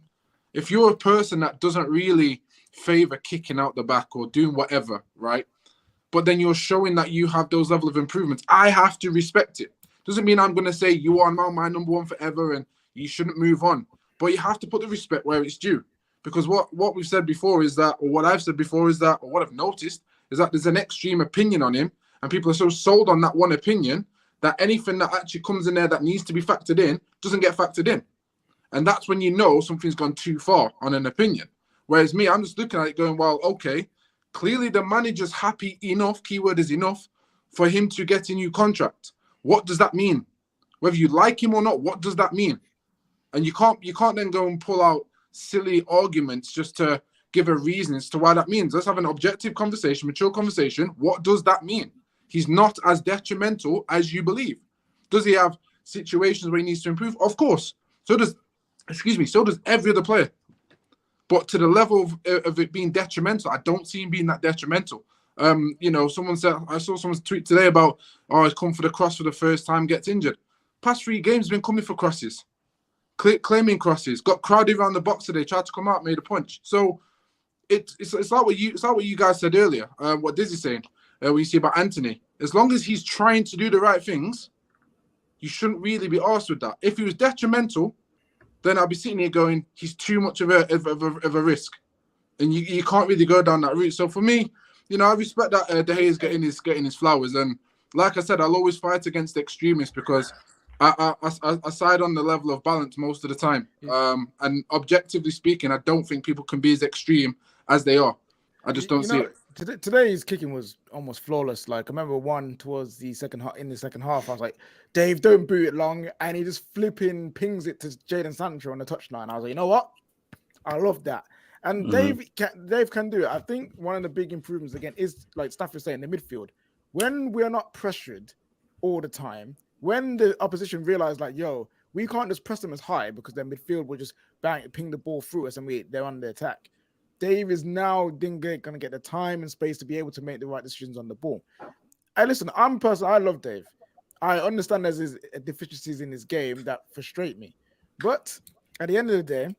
if you're a person that doesn't really favor kicking out the back or doing whatever, right? But then you're showing that you have those level of improvements, I have to respect it. Doesn't mean I'm going to say you are now my number one forever and you shouldn't move on. But you have to put the respect where it's due. Because what we've said before is that, or what I've said before is that, or what I've noticed is that there's an extreme opinion on him, and people are so sold on that one opinion that anything that actually comes in there that needs to be factored in doesn't get factored in. And that's when you know something's gone too far on an opinion. Whereas me, I'm just looking at it going, well, okay, clearly the manager's happy enough, keyword is enough, for him to get a new contract. What does that mean? Whether you like him or not, what does that mean? And you can't then go and pull out silly arguments just to give a reason as to why that means. Let's have an objective conversation, mature conversation. What does that mean? He's not as detrimental as you believe. Does he have situations where he needs to improve? Of course. So does every other player. But to the level of it being detrimental, I don't see him being that detrimental. Someone said, I saw someone's tweet today about, he's come for the cross for the first time, gets injured. Past 3 games, been coming for crosses. Claiming crosses, got crowded around the box today, tried to come out, made a punch. So it's like what you guys said earlier. What Dizzy's saying, when you see about Antony, as long as he's trying to do the right things, you shouldn't really be arsed with that. If he was detrimental, then I'll be sitting here going, he's too much of a risk, and you can't really go down that route. So for me, I respect that De Gea is getting his flowers, and like I said, I'll always fight against the extremists because I side on the level of balance most of the time. And objectively speaking, I don't think people can be as extreme as they are. I just don't see it. Today's kicking was almost flawless. Like I remember one towards the second half. In the second half, I was like, "Dave, don't boot it long," and he just flipping pings it to Jadon Sancho on the touchline. I was like, "You know what? I love that." And Dave can do it. I think one of the big improvements again is like Staff is saying, the midfield. When we are not pressured all the time, when the opposition realize like, "Yo, we can't just press them as high because their midfield will just ping the ball through us and they're on the attack." Dave is now going to get the time and space to be able to make the right decisions on the ball. I love Dave. I understand there's deficiencies in his game that frustrate me. But at the end of the day,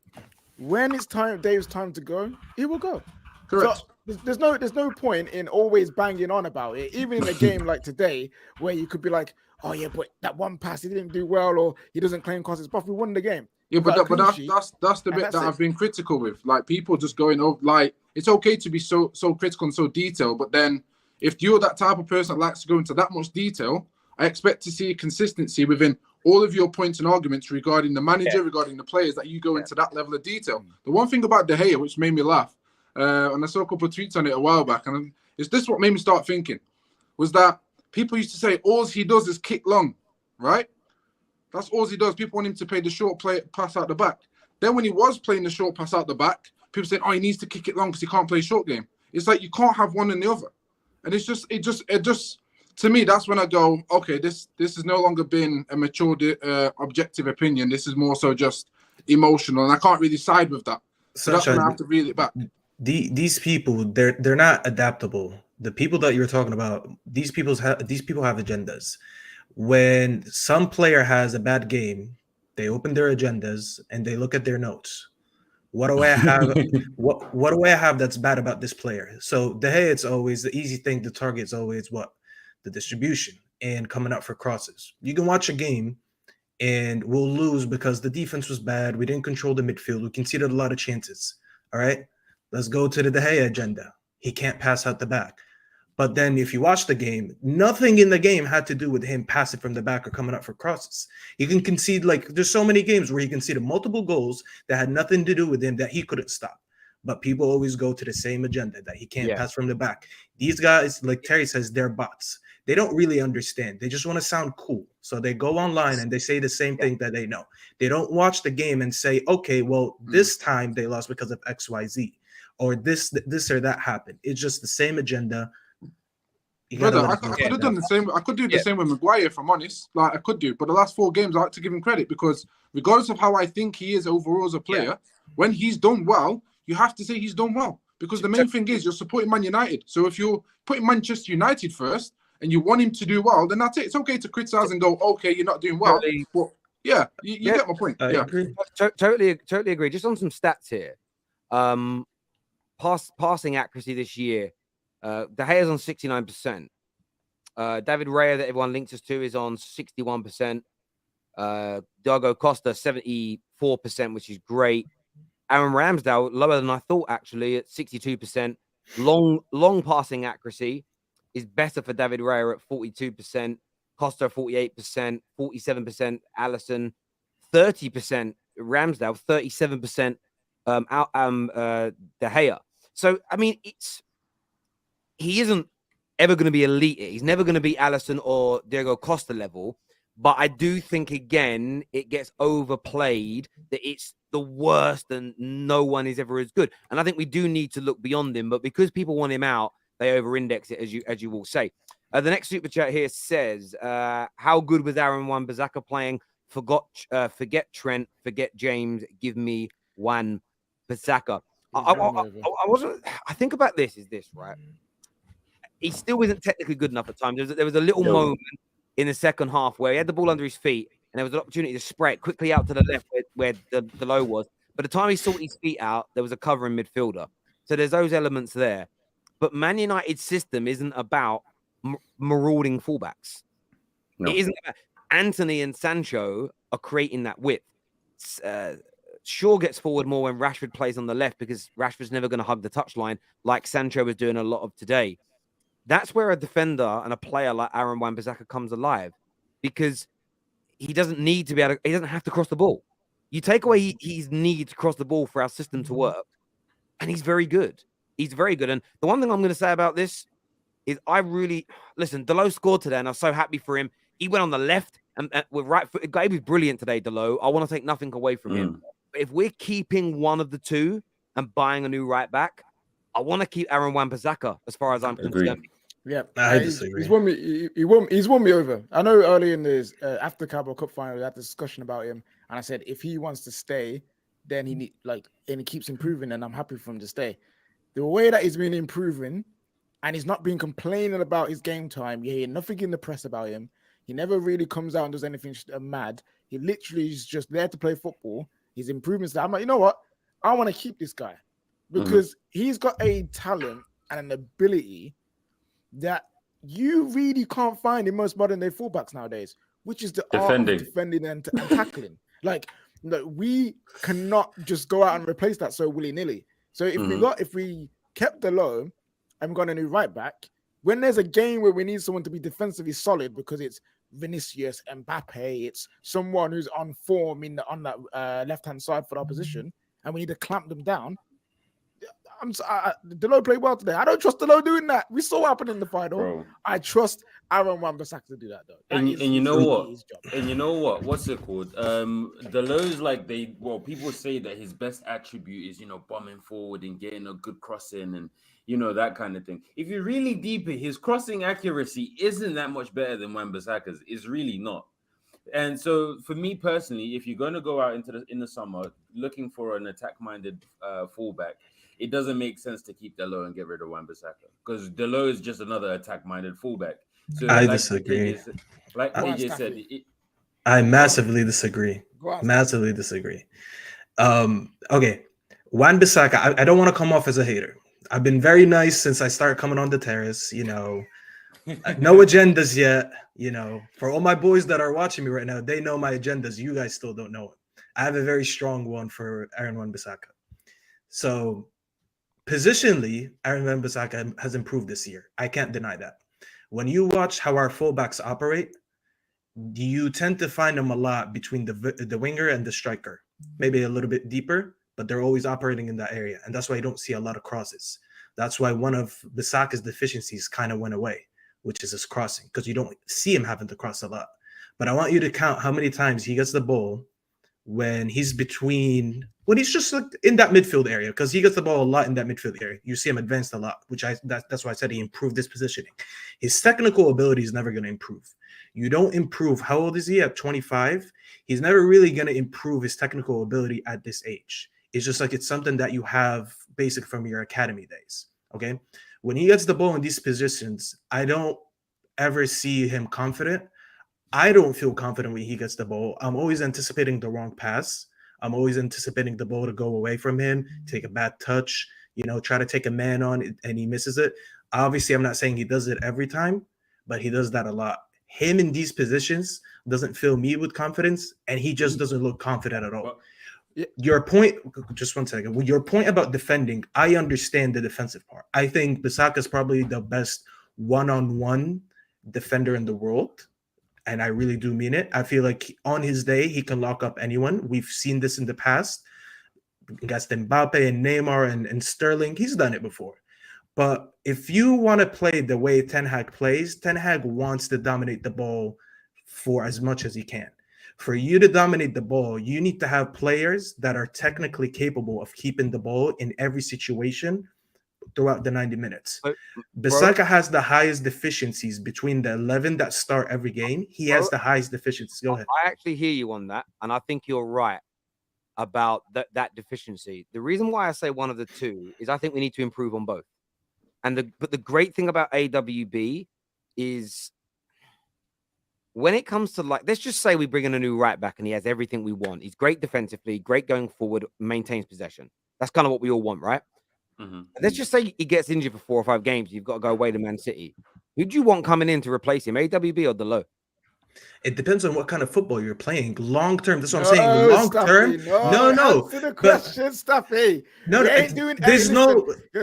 when it's Dave's time to go, he will go. Correct. So there's no point in always banging on about it. Even in a game like today, where you could be like, "Oh yeah, but that one pass he didn't do well, or he doesn't claim crosses." But we won the game. Yeah, but that's the bit that I've been critical with. Like people just going over. Like it's okay to be so critical and so detailed, but then if you're that type of person that likes to go into that much detail, I expect to see consistency within all of your points and arguments regarding the manager, regarding the players, that you go into that level of detail. The one thing about De Gea, which made me laugh, and I saw a couple of tweets on it a while back, and it's this what made me start thinking, was that people used to say all he does is kick long, right? That's all he does. People want him to play the short pass out the back. Then when he was playing the short pass out the back, people saying, he needs to kick it long because he can't play short game. It's like you can't have one and the other. And it just to me, that's when I go, okay, this has no longer been a mature objective opinion. This is more so just emotional, and I can't really side with that. So that's when I Sunshine, have to reel it back. these people, they're not adaptable. The people that you're talking about, these people have agendas. When some player has a bad game, they open their agendas and they look at their notes. What do I have? What do I have that's bad about this player? So De Gea, it's always the easy thing to target. Is always what? The distribution and coming up for crosses. You can watch a game and we'll lose because the defense was bad. We didn't control the midfield. We conceded a lot of chances. All right, let's go to the De Gea agenda. He can't pass out the back. But then if you watch the game, nothing in the game had to do with him passing from the back or coming up for crosses. He can concede, like, there's so many games where he conceded multiple goals that had nothing to do with him that he couldn't stop. But people always go to the same agenda that he can't pass from the back. These guys, like Terry says, they're bots. They don't really understand. They just want to sound cool. So they go online and they say the same thing that they know. They don't watch the game and say, okay, well, this time they lost because of XYZ, or this or that happened. It's just the same agenda. Brother, I could have done the same. I could do the same with Maguire, if I'm honest. Like, I could do. But the last 4 games, I like to give him credit, because regardless of how I think he is overall as a player, when he's done well, you have to say he's done well. Because the main thing is you're supporting Man United. So if you're putting Manchester United first and you want him to do well, then that's it. It's okay to criticize and go, okay, you're not doing well. But yeah, you get my point. I agree. Totally agree. Just on some stats here. Passing accuracy this year. De Gea's on 69%. David Raya, that everyone links us to, is on 61%. Diogo Costa, 74%, which is great. Aaron Ramsdale, lower than I thought, actually, at 62%. Long passing accuracy is better for David Raya at 42%. Costa, 48%. 47%. Alisson, 30%. Ramsdale, 37%. De Gea. So, I mean, he isn't ever going to be elite. He's never going to be Alisson or Diego Costa level. But I do think, again, it gets overplayed that it's the worst and no one is ever as good. And I think we do need to look beyond him. But because people want him out, they over-index it, as you will say. The next super chat here says, how good was Aaron Wan-Bissaka playing? Forget Trent, forget James, give me Wan-Bissaka. I think about this, right? He still isn't technically good enough at times. There was a little moment in the second half where he had the ball under his feet and there was an opportunity to spray it quickly out to the left where the Dalot was. By the time he sorted his feet out, there was a covering midfielder. So there's those elements there. But Man United's system isn't about marauding fullbacks. No. It isn't about Antony and Sancho are creating that width. Shaw gets forward more when Rashford plays on the left because Rashford's never going to hug the touchline like Sancho was doing a lot of today. That's where a defender and a player like Aaron Wan-Bissaka comes alive, because he doesn't need to be able to, he doesn't have to cross the ball. You take away his need to cross the ball for our system to work, and he's very good. He's very good. And the one thing I'm going to say about this is listen, Dalot scored today, and I'm so happy for him. He went on the left and with right foot. He was brilliant today, Dalot. I want to take nothing away from him. But if we're keeping one of the two and buying a new right back, I want to keep Aaron Wan-Bissaka as far as I'm concerned. Yeah, I disagree. He's won me over. I know early in this after Carabao Cup final, we had a discussion about him, and I said if he wants to stay, then and he keeps improving, and I'm happy for him to stay. The way that he's been improving, and he's not been complaining about his game time. You hear nothing in the press about him. He never really comes out and does anything mad. He literally is just there to play football. He's improving. I'm like, you know what? I want to keep this guy because he's got a talent and an ability that you really can't find in most modern day fullbacks nowadays, which is the art of defending and tackling. We cannot just go out and replace that so willy-nilly. So if we kept Dalot and got a new right back, when there's a game where we need someone to be defensively solid because it's Vinicius, Mbappe, it's someone who's on form on that left-hand side for the opposition, and we need to clamp them down. Dalot played well today. I don't trust Dalot doing that. We saw what happened in the final. Bro. I trust Aaron Wan-Bissaka to do that, though. And you know what? And you know what? What's it called? Dalot's people say that his best attribute is, bombing forward and getting a good crossing and, that kind of thing. If you really deep it, his crossing accuracy isn't that much better than Wan-Bissaka's. It's really not. And so, for me personally, if you're going to go out in the summer looking for an attack-minded fullback, it doesn't make sense to keep Dalot and get rid of Wan-Bissaka, because Dalot is just another attack-minded fullback. So, I like disagree. AJ said, I massively disagree. Massively disagree. Okay, Wan-Bissaka. I don't want to come off as a hater. I've been very nice since I started coming on the terrace. You know, no agendas yet. You know, for all my boys that are watching me right now, they know my agendas. You guys still don't know it. I have a very strong one for Aaron Wan-Bissaka. So, positionally, Aaron Wan-Bissaka has improved this year. I can't deny that. When you watch how our fullbacks operate, you tend to find them a lot between the winger and the striker, maybe a little bit deeper, but they're always operating in that area, and that's why you don't see a lot of crosses. That's why one of Bissaka's deficiencies kind of went away, which is his crossing, because you don't see him having to cross a lot. But I want you to count how many times he gets the ball when he's just like in that midfield area, because he gets the ball a lot in that midfield area. You see him advanced a lot, that's why I said he improved this positioning. His technical ability is never going to improve. You don't improve. How old is he? At 25? He's never really going to improve his technical ability at this age. It's just like it's something that you have basic from your academy days. Okay. When he gets the ball in these positions, I don't ever see him confident. I don't feel confident when he gets the ball. I'm always anticipating the wrong pass. I'm always anticipating the ball to go away from him, take a bad touch, try to take a man on, and he misses it. Obviously, I'm not saying he does it every time, but he does that a lot. Him in these positions doesn't fill me with confidence, and he just doesn't look confident at all. Your point, just 1 second. Your point about defending, I understand the defensive part. I think Bissaka is probably the best one-on-one defender in the world, and I really do mean it. I feel like on his day, he can lock up anyone. We've seen this in the past against Mbappe and Neymar and Sterling. He's done it before. But if you want to play the way Ten Hag plays, Ten Hag wants to dominate the ball for as much as he can. For you to dominate the ball, you need to have players that are technically capable of keeping the ball in every situation throughout the 90 minutes. Bissaka has the highest deficiencies between the 11 that start every game. He has the highest deficiencies. Go ahead. I actually hear you on that, and I think you're right about that deficiency. The reason why I say one of the two is I think we need to improve on both. But the great thing about AWB is when it comes to, like, let's just say we bring in a new right back and he has everything we want. He's great defensively, great going forward, maintains possession. That's kind of what we all want, right? Mm-hmm. Let's just say he gets injured for 4 or 5 games. You've got to go away to Man City. Who do you want coming in to replace him, AWB or Dalot? It depends on what kind of football you're playing. Long term, that's what I'm saying. Long term, no. Answer the question, Stuffy. No, we ain't doing there's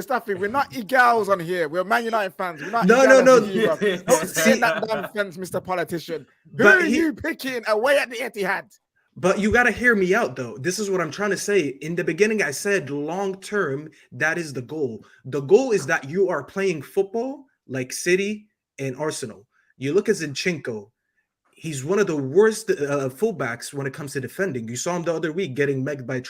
Stuffy. We're not egals on here. We're Man United fans. We're not. No. Don't say that damn fence, Mr. Politician. Who are you picking away at the Etihad? But you got to hear me out, though. This is what I'm trying to say. In the beginning, I said long term, that is the goal. The goal is that you are playing football like City and Arsenal. You look at Zinchenko. He's one of the worst fullbacks when it comes to defending. You saw him the other week getting megged by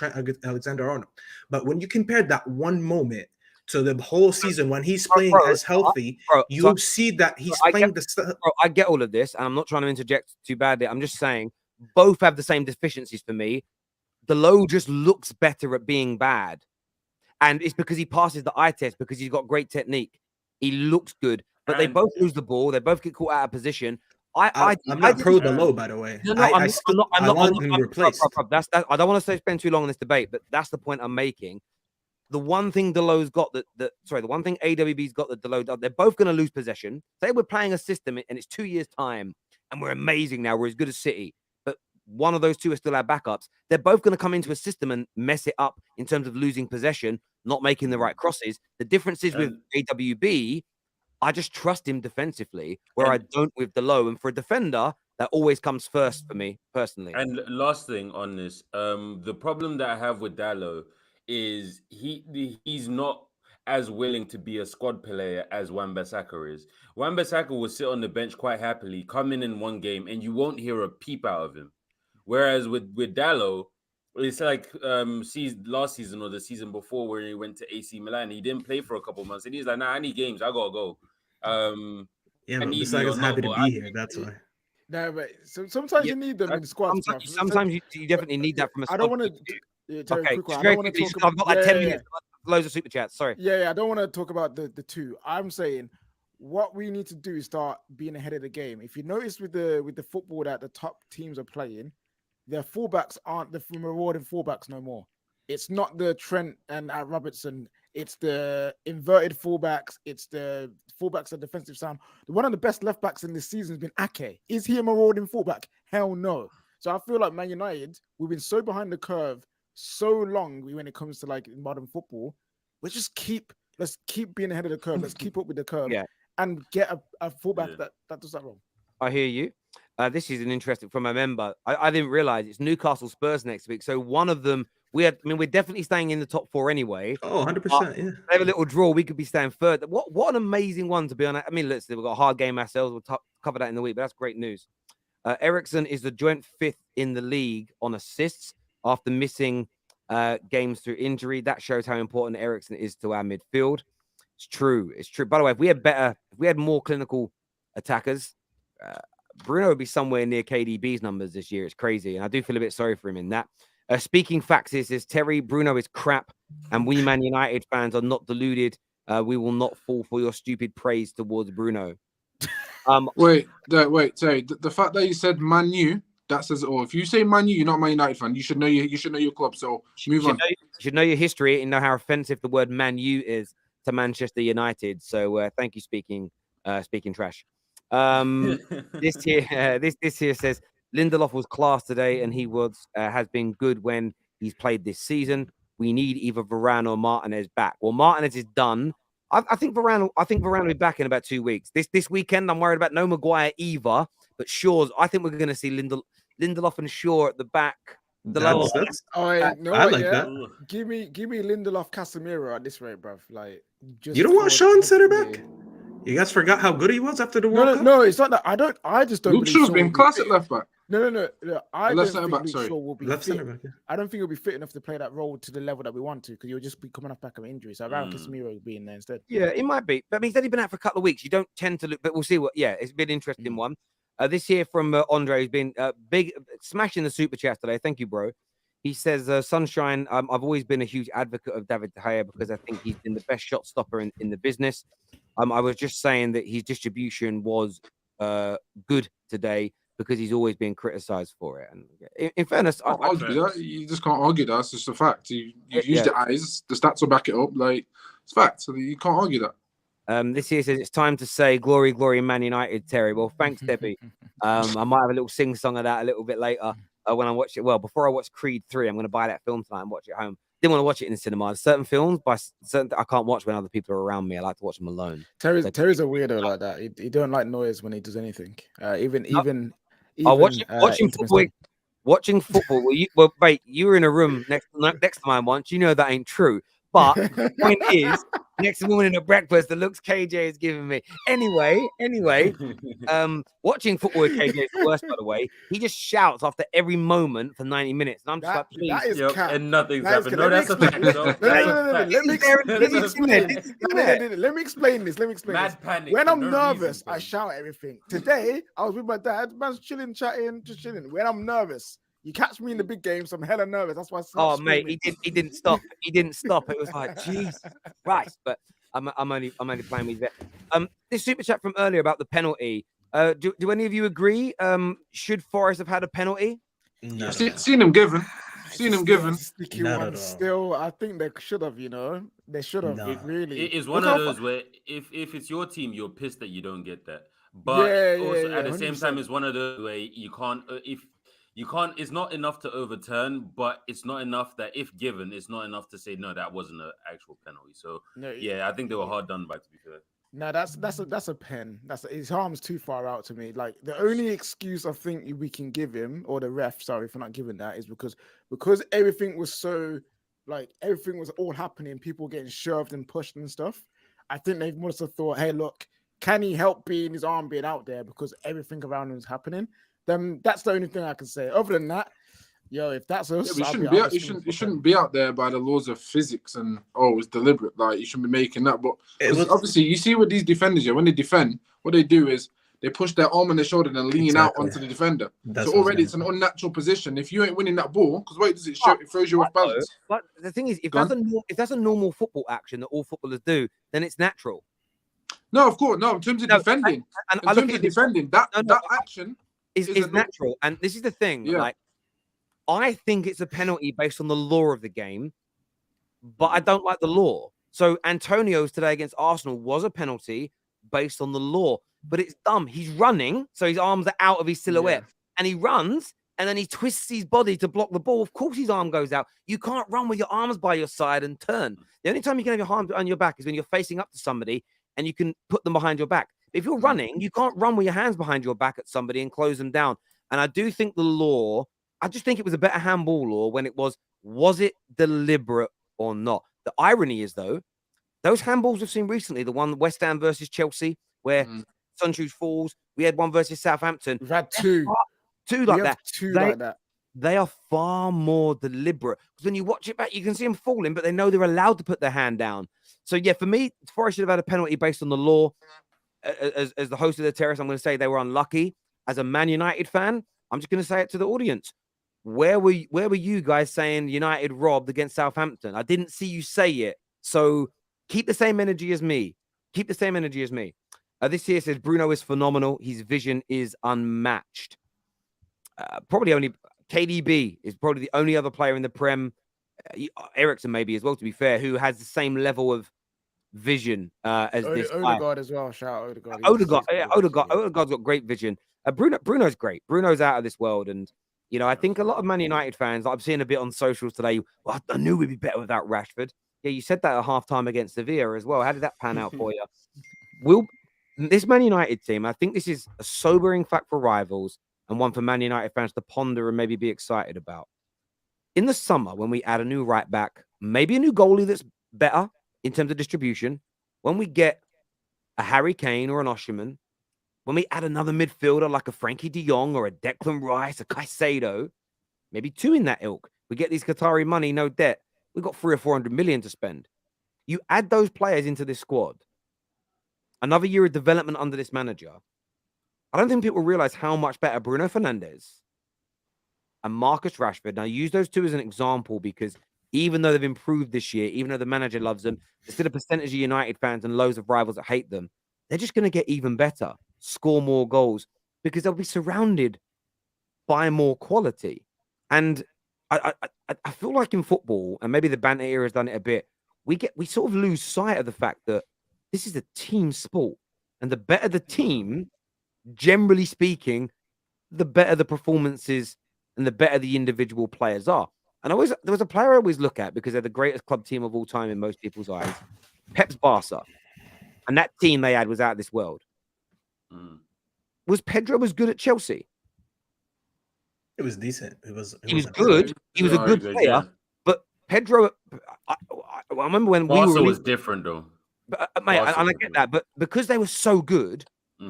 Alexander-Arnold. But when you compare that one moment to the whole season when he's playing as healthy, you see that he's playing the stuff. I get all of this, and I'm not trying to interject too badly. I'm just saying both have the same deficiencies for me. Dalot just looks better at being bad. And it's because he passes the eye test, because he's got great technique. He looks good, but they both lose the ball. They both get caught out of position. I'm not pro Dalot, by the way. I want him replaced. I don't want to spend too long on this debate, but that's the point I'm making. The one thing Dalot's got the one thing AWB's got that Dalot, they're both going to lose possession. Say we're playing a system and it's 2 years' time and we're amazing now. We're as good as City, but one of those two are still our backups. They're both going to come into a system and mess it up in terms of losing possession, not making the right crosses. The difference is with AWB, I just trust him defensively, where I don't with Dalot. And for a defender, that always comes first for me personally. And last thing on this, the problem that I have with Dalot is he's not as willing to be a squad player as Wan-Bissaka is. Wan-Bissaka will sit on the bench quite happily, come in one game, and you won't hear a peep out of him. Whereas with Dalot, it's like last season or the season before where he went to AC Milan. He didn't play for a couple months, and he's like, "Nah, I need games. I gotta go." But Bissaka's happy to be here. That's why. No, but sometimes Yeah, you need them in squads. Sometimes you definitely need that from a I squad. don't want to. Okay, Quick one. I very don't want to quickly. talk. I've got like 10 minutes. Loads of super chats. Sorry. Yeah. I don't want to talk about the two. I'm saying what we need to do is start being ahead of the game. If you notice with the football that the top teams are playing, their fullbacks aren't the rewarding fullbacks no more. It's not the Trent and Robertson. It's the inverted fullbacks. It's the fullbacks at defensive sound. One of the best left backs in this season has been Ake. Is he a marauding fullback? Hell no. So I feel like Man United, we've been so behind the curve so long when it comes to like modern football. Let's keep being ahead of the curve. Let's keep up with the curve and get a fullback that does that wrong. I hear you. This is an interesting from a member. I didn't realize it's Newcastle Spurs next week. So one of them, we're definitely staying in the top 4 anyway. Oh, 100%. Yeah. They have a little draw. We could be staying third. What an amazing one to be on. I mean, we've got a hard game ourselves. We'll cover that in the week, but that's great news. Eriksen is the joint 5th in the league on assists after missing games through injury. That shows how important Eriksen is to our midfield. It's true. By the way, if we had more clinical attackers, Bruno would be somewhere near KDB's numbers this year. It's crazy. And I do feel a bit sorry for him in that. Speaking facts, says Terry, Bruno is crap. And we Man United fans are not deluded. We will not fall for your stupid praise towards Bruno. Wait, sorry. The fact that you said Man U, that says it all. If you say Man U, you're not a Man United fan. You should know your club. So move on. You should know your history and know how offensive the word Man U is to Manchester United. So thank you, speaking trash. This here says Lindelof was class today, and he has been good when he's played this season. We need either Varane or Martinez back. Well, Martinez is done. I think Varane will be back in about 2 weeks. This weekend, I'm worried about no Maguire either. But Shaw's, I think we're going to see Lindelof and Shaw at the back. I like that. Give me Lindelof, Casemiro at this rate, bruv. Like, you don't want Sean center back? You guys forgot how good he was after the World Cup? No, it's not that. I just don't. Luke Shaw's been class at left back. No. I don't think Luke Shaw will be left fit. center back. Yeah. I don't think he'll be fit enough to play that role to the level that we want to, because he'll just be coming off back of injury. So I'd rather Casemiro being there instead. Yeah, it might be. But I mean, he's only been out for a couple of weeks. You don't tend to look, but we'll see what. Yeah, it's been an interesting one. This here from Andre, who's been big, smashing the super chat today. Thank you, bro. He says, Sunshine, I've always been a huge advocate of David De Gea because I think he's been the best shot stopper in the business. I was just saying that his distribution was good today because he's always been criticised for it. And in fairness, you just can't argue that. It's just a fact. You use the eyes, the stats will back it up. Like, it's fact. So you can't argue that. This here says it's time to say glory, glory, Man United, Terry. Well, thanks, Debbie. I might have a little sing-song of that a little bit later when I watch it. Well, before I watch Creed 3, I'm going to buy that film tonight and watch it at home. Didn't want to watch it in the cinema. Certain films, I can't watch when other people are around me. I like to watch them alone. Terry's a weirdo like that. He don't like noise when he does anything. Watching football. Wait, you were in a room next to mine once. You know that ain't true. But the point is, next morning at breakfast, the looks KJ is giving me. Anyway, watching football with KJ is the worst, by the way. He just shouts after every moment for 90 minutes. And I'm just like, please. That is and nothing's happened. No, that's a fact. Let me explain this. Mad panic. When I'm nervous, I shout everything. Today, I was with my dad. Man's chilling, chatting, just chilling. When I'm nervous, you catch me in the big games, I'm hella nervous. That's why I mate, he didn't stop. He didn't stop. It was like, Jesus Christ. But I'm only playing with that. This super chat from earlier about the penalty. Do any of you agree? Should Forest have had a penalty? No. Seen him given. Sticky one still. I think they should have, They should have. No. Really. It is one of those where if it's your team, you're pissed that you don't get that. But at the same time, it's one of those where you can't it's not enough to overturn, but it's not enough that if given, it's not enough to say no, that wasn't an actual penalty. So I think they were hard done by, to be fair. No, that's a pen. His arm's too far out to me. Like, the only excuse I think we can give him, or the ref, sorry for not giving that, is because everything was so, like, everything was all happening, people getting shoved and pushed and stuff. I think they must have thought, hey, look, can he help his arm being out there because everything around him is happening? Then that's the only thing I can say. Other than that, if that's us, you shouldn't be out there by the laws of physics and it's deliberate. Like, you shouldn't be making that. But obviously, you see what these defenders when they defend, what they do is they push their arm on their shoulder and lean out onto the defender. That's so already it's an unnatural position. If you ain't winning that ball, because what does it show? It throws you off balance. But the thing is, if that's a normal football action that all footballers do, then it's natural. No, of course, no. In terms of defending, that action is natural. And this is the thing, like, I think it's a penalty based on the law of the game, but I don't like the law. So Antonio's today against Arsenal was a penalty based on the law, but it's dumb. He's running, so his arms are out of his silhouette, and he runs, and then he twists his body to block the ball. Of course, his arm goes out. You can't run with your arms by your side and turn. The only time you can have your arms on your back is when you're facing up to somebody and you can put them behind your back. If you're running, you can't run with your hands behind your back at somebody and close them down. And I do think the law, I just think it was a better handball law when it was it deliberate or not? The irony is, though, those handballs we've seen recently, the one West Ham versus Chelsea, where Sunshine falls, we had one versus Southampton. We've had two like that. They are far more deliberate, because when you watch it back, you can see them falling, but they know they're allowed to put their hand down. So, yeah, for me, Forest should have had a penalty based on the law. As the host of the Terrace, I'm going to say they were unlucky. As a Man United fan, I'm just going to say it to the audience. Where were you guys saying United robbed against Southampton? I didn't see you say it. So keep the same energy as me. This here says Bruno is phenomenal. His vision is unmatched. Probably only KDB is probably the only other player in the Prem. Eriksen maybe as well, to be fair, who has the same level of vision as this guy. Odegaard as well. Shout out Odegaard. Odegaard's got great vision. Bruno's great. Bruno's out of this world, and I think a lot of Man United fans, I'm seeing a bit on socials today. Well, I knew we'd be better without Rashford. Yeah, you said that at halftime against Sevilla as well. How did that pan out for you? This Man United team, I think this is a sobering fact for rivals and one for Man United fans to ponder and maybe be excited about. In the summer, when we add a new right back, maybe a new goalie that's better in terms of distribution, when we get a Harry Kane or an Osimhen, when we add another midfielder like a Frankie de Jong or a Declan Rice, a Caicedo, maybe two in that ilk, we get these Qatari money, no debt. We've got 300 or 400 million to spend. You add those players into this squad, another year of development under this manager. I don't think people realize how much better Bruno Fernandes and Marcus Rashford. Now, I use those two as an example because even though they've improved this year, even though the manager loves them, there's still a percentage of United fans and loads of rivals that hate them. They're just going to get even better, score more goals, because they'll be surrounded by more quality. And I feel like in football, and maybe the banter era has done it a bit, we sort of lose sight of the fact that this is a team sport. And the better the team, generally speaking, the better the performances and the better the individual players are. And there was a player I always look at because they're the greatest club team of all time in most people's eyes, Pep's Barca. And that team they had was out of this world. Was Pedro as good at Chelsea? It was decent. He was good. He was a good player. Yeah. But Pedro, I remember when Barca was different though. But mate, and I get that. But because they were so good,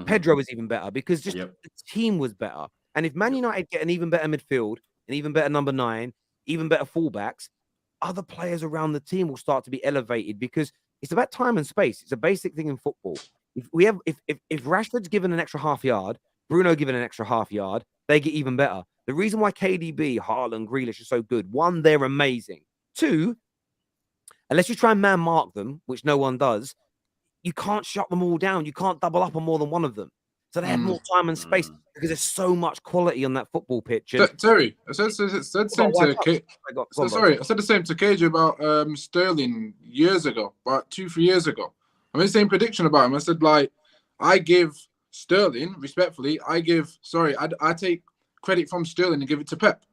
Pedro was even better because just the team was better. And if Man United get an even better midfield, an even better number 9, even better fullbacks, other players around the team will start to be elevated because it's about time and space. It's a basic thing in football. If Rashford's given an extra half yard, Bruno given an extra half yard, they get even better. The reason why KDB, Haaland, Grealish are so good, 1, they're amazing. 2, unless you try and man mark them, which no one does, you can't shut them all down. You can't double up on more than one of them. So they have more time and space because there's so much quality on that football pitch. And Terry, I said the same to KJ about Sterling years ago, about 2-3 years ago. I made the same prediction about him. I said, I give Sterling, respectfully, I take credit from Sterling and give it to Pep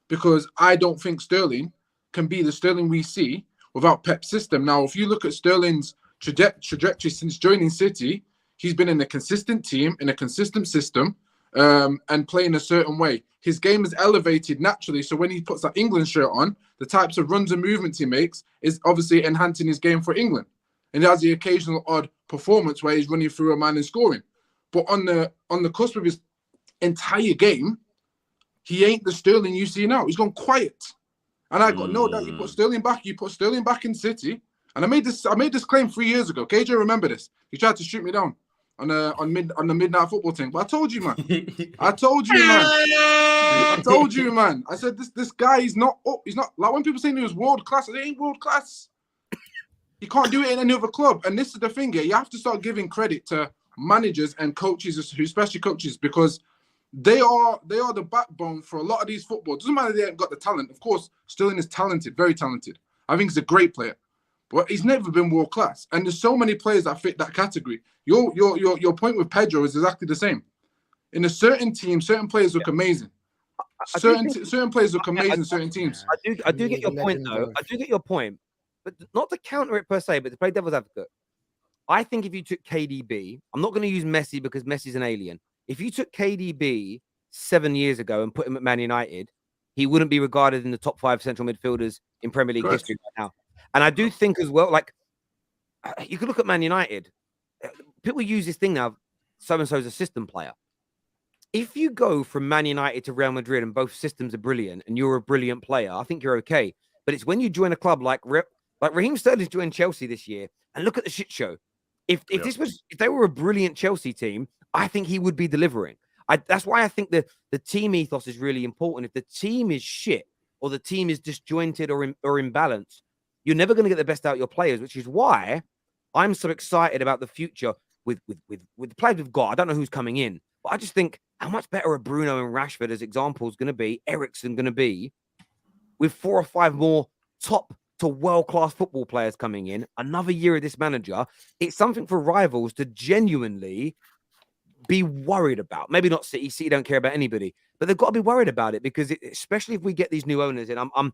because I don't think Sterling can be the Sterling we see without Pep's system. Now, if you look at Sterling's trajectory since joining City, he's been in a consistent team, in a consistent system, and playing a certain way. His game is elevated naturally. So when he puts that England shirt on, the types of runs and movements he makes is obviously enhancing his game for England. And he has the occasional odd performance where he's running through a man and scoring. But on the cusp of his entire game, he ain't the Sterling you see now. He's gone quiet. And I got no doubt you put Sterling back in City. And I made this claim 3 years ago. KJ, remember this. He tried to shoot me down. on the midnight football thing. But I told you, man. I told you, man. I said this guy is not up. He's not like when people say he was world class. It ain't world class. He can't do it in any other club. And this is the thing here. You have to start giving credit to managers and coaches, especially coaches, because they are the backbone for a lot of these football. Doesn't matter they haven't got the talent. Of course, Sterling is talented, very talented. I think he's a great player, but he's never been world class. And there's so many players that fit that category. Your point with Pedro is exactly the same. In a certain team, certain players look amazing. Certain players look amazing in certain teams. I do get your point, though. I do get your point. But not to counter it per se, but to play devil's advocate. I think if you took KDB, I'm not going to use Messi because Messi's an alien. If you took KDB 7 years ago and put him at Man United, he wouldn't be regarded in the top 5 central midfielders in Premier League history right now. And I do think as well, like, you could look at Man United. People use this thing now, so-and-so is a system player. If you go from Man United to Real Madrid and both systems are brilliant and you're a brilliant player, I think you're okay. But it's when you join a club like Raheem Sterling's joined Chelsea this year, and look at the shit show. If they were a brilliant Chelsea team, I think he would be delivering. That's why I think the team ethos is really important. If the team is shit or the team is disjointed or imbalanced, you're never going to get the best out of your players, which is why I'm so excited about the future with the players we've got. I don't know who's coming in, but I just think how much better are Bruno and Rashford as examples going to be, Eriksen going to be, with 4 or 5 more top to world-class football players coming in, another year of this manager. It's something for rivals to genuinely be worried about. Maybe not City. City don't care about anybody, but they've got to be worried about it because especially if we get these new owners in, I'm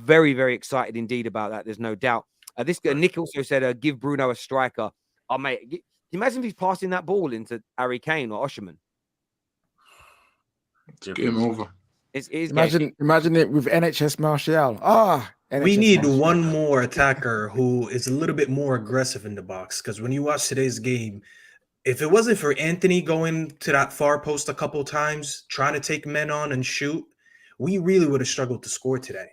very, very excited indeed about that. There's no doubt. This guy, Nick also said, give Bruno a striker. Oh, mate, can you imagine if he's passing that ball into Harry Kane or Osherman? Game over. Imagine it with NHS Martial. We need one more attacker who is a little bit more aggressive in the box, because when you watch today's game, if it wasn't for Antony going to that far post a couple times, trying to take men on and shoot, we really would have struggled to score today,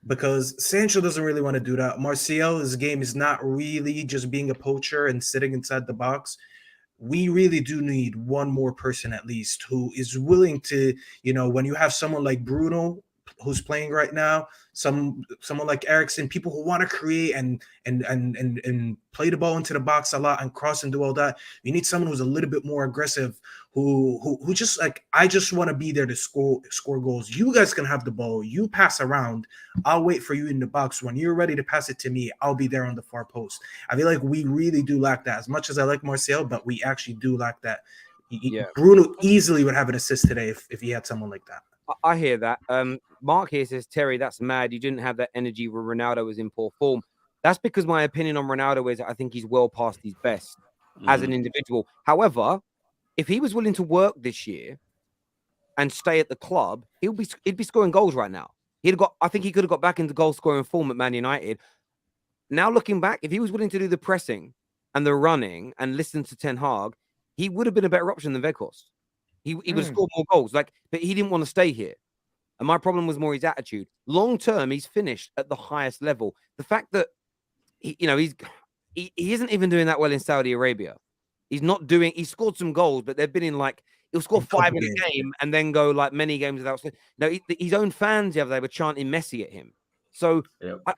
because Sancho doesn't really want to do that. Martial's game is not really just being a poacher and sitting inside the box. We really do need one more person at least who is willing to, when you have someone like Bruno who's playing right now, someone like Eriksen, people who want to create and play the ball into the box a lot and cross and do all that. You need someone who's a little bit more aggressive, who just like, I just want to be there to score goals. You guys can have the ball. You pass around. I'll wait for you in the box. When you're ready to pass it to me, I'll be there on the far post. I feel like we really do lack that. As much as I like Martial, but we actually do lack that. Yeah. Bruno easily would have an assist today if he had someone like that. I hear that. Mark here says, Terry, that's mad. You didn't have that energy when Ronaldo was in poor form. That's because my opinion on Ronaldo is I think he's well past his best as an individual. However, if he was willing to work this year and stay at the club, he'd be scoring goals right now. I think he could have got back into goal scoring form at Man United. Now looking back, if he was willing to do the pressing and the running and listen to Ten Hag, he would have been a better option than Weghorst. He would have scored more goals, but he didn't want to stay here. And my problem was more his attitude. Long term, he's finished at the highest level. The fact that he isn't even doing that well in Saudi Arabia. He scored some goals, but they've been in he'll score 5 in a game and then go many games without. His own fans the other day were chanting Messi at him. So I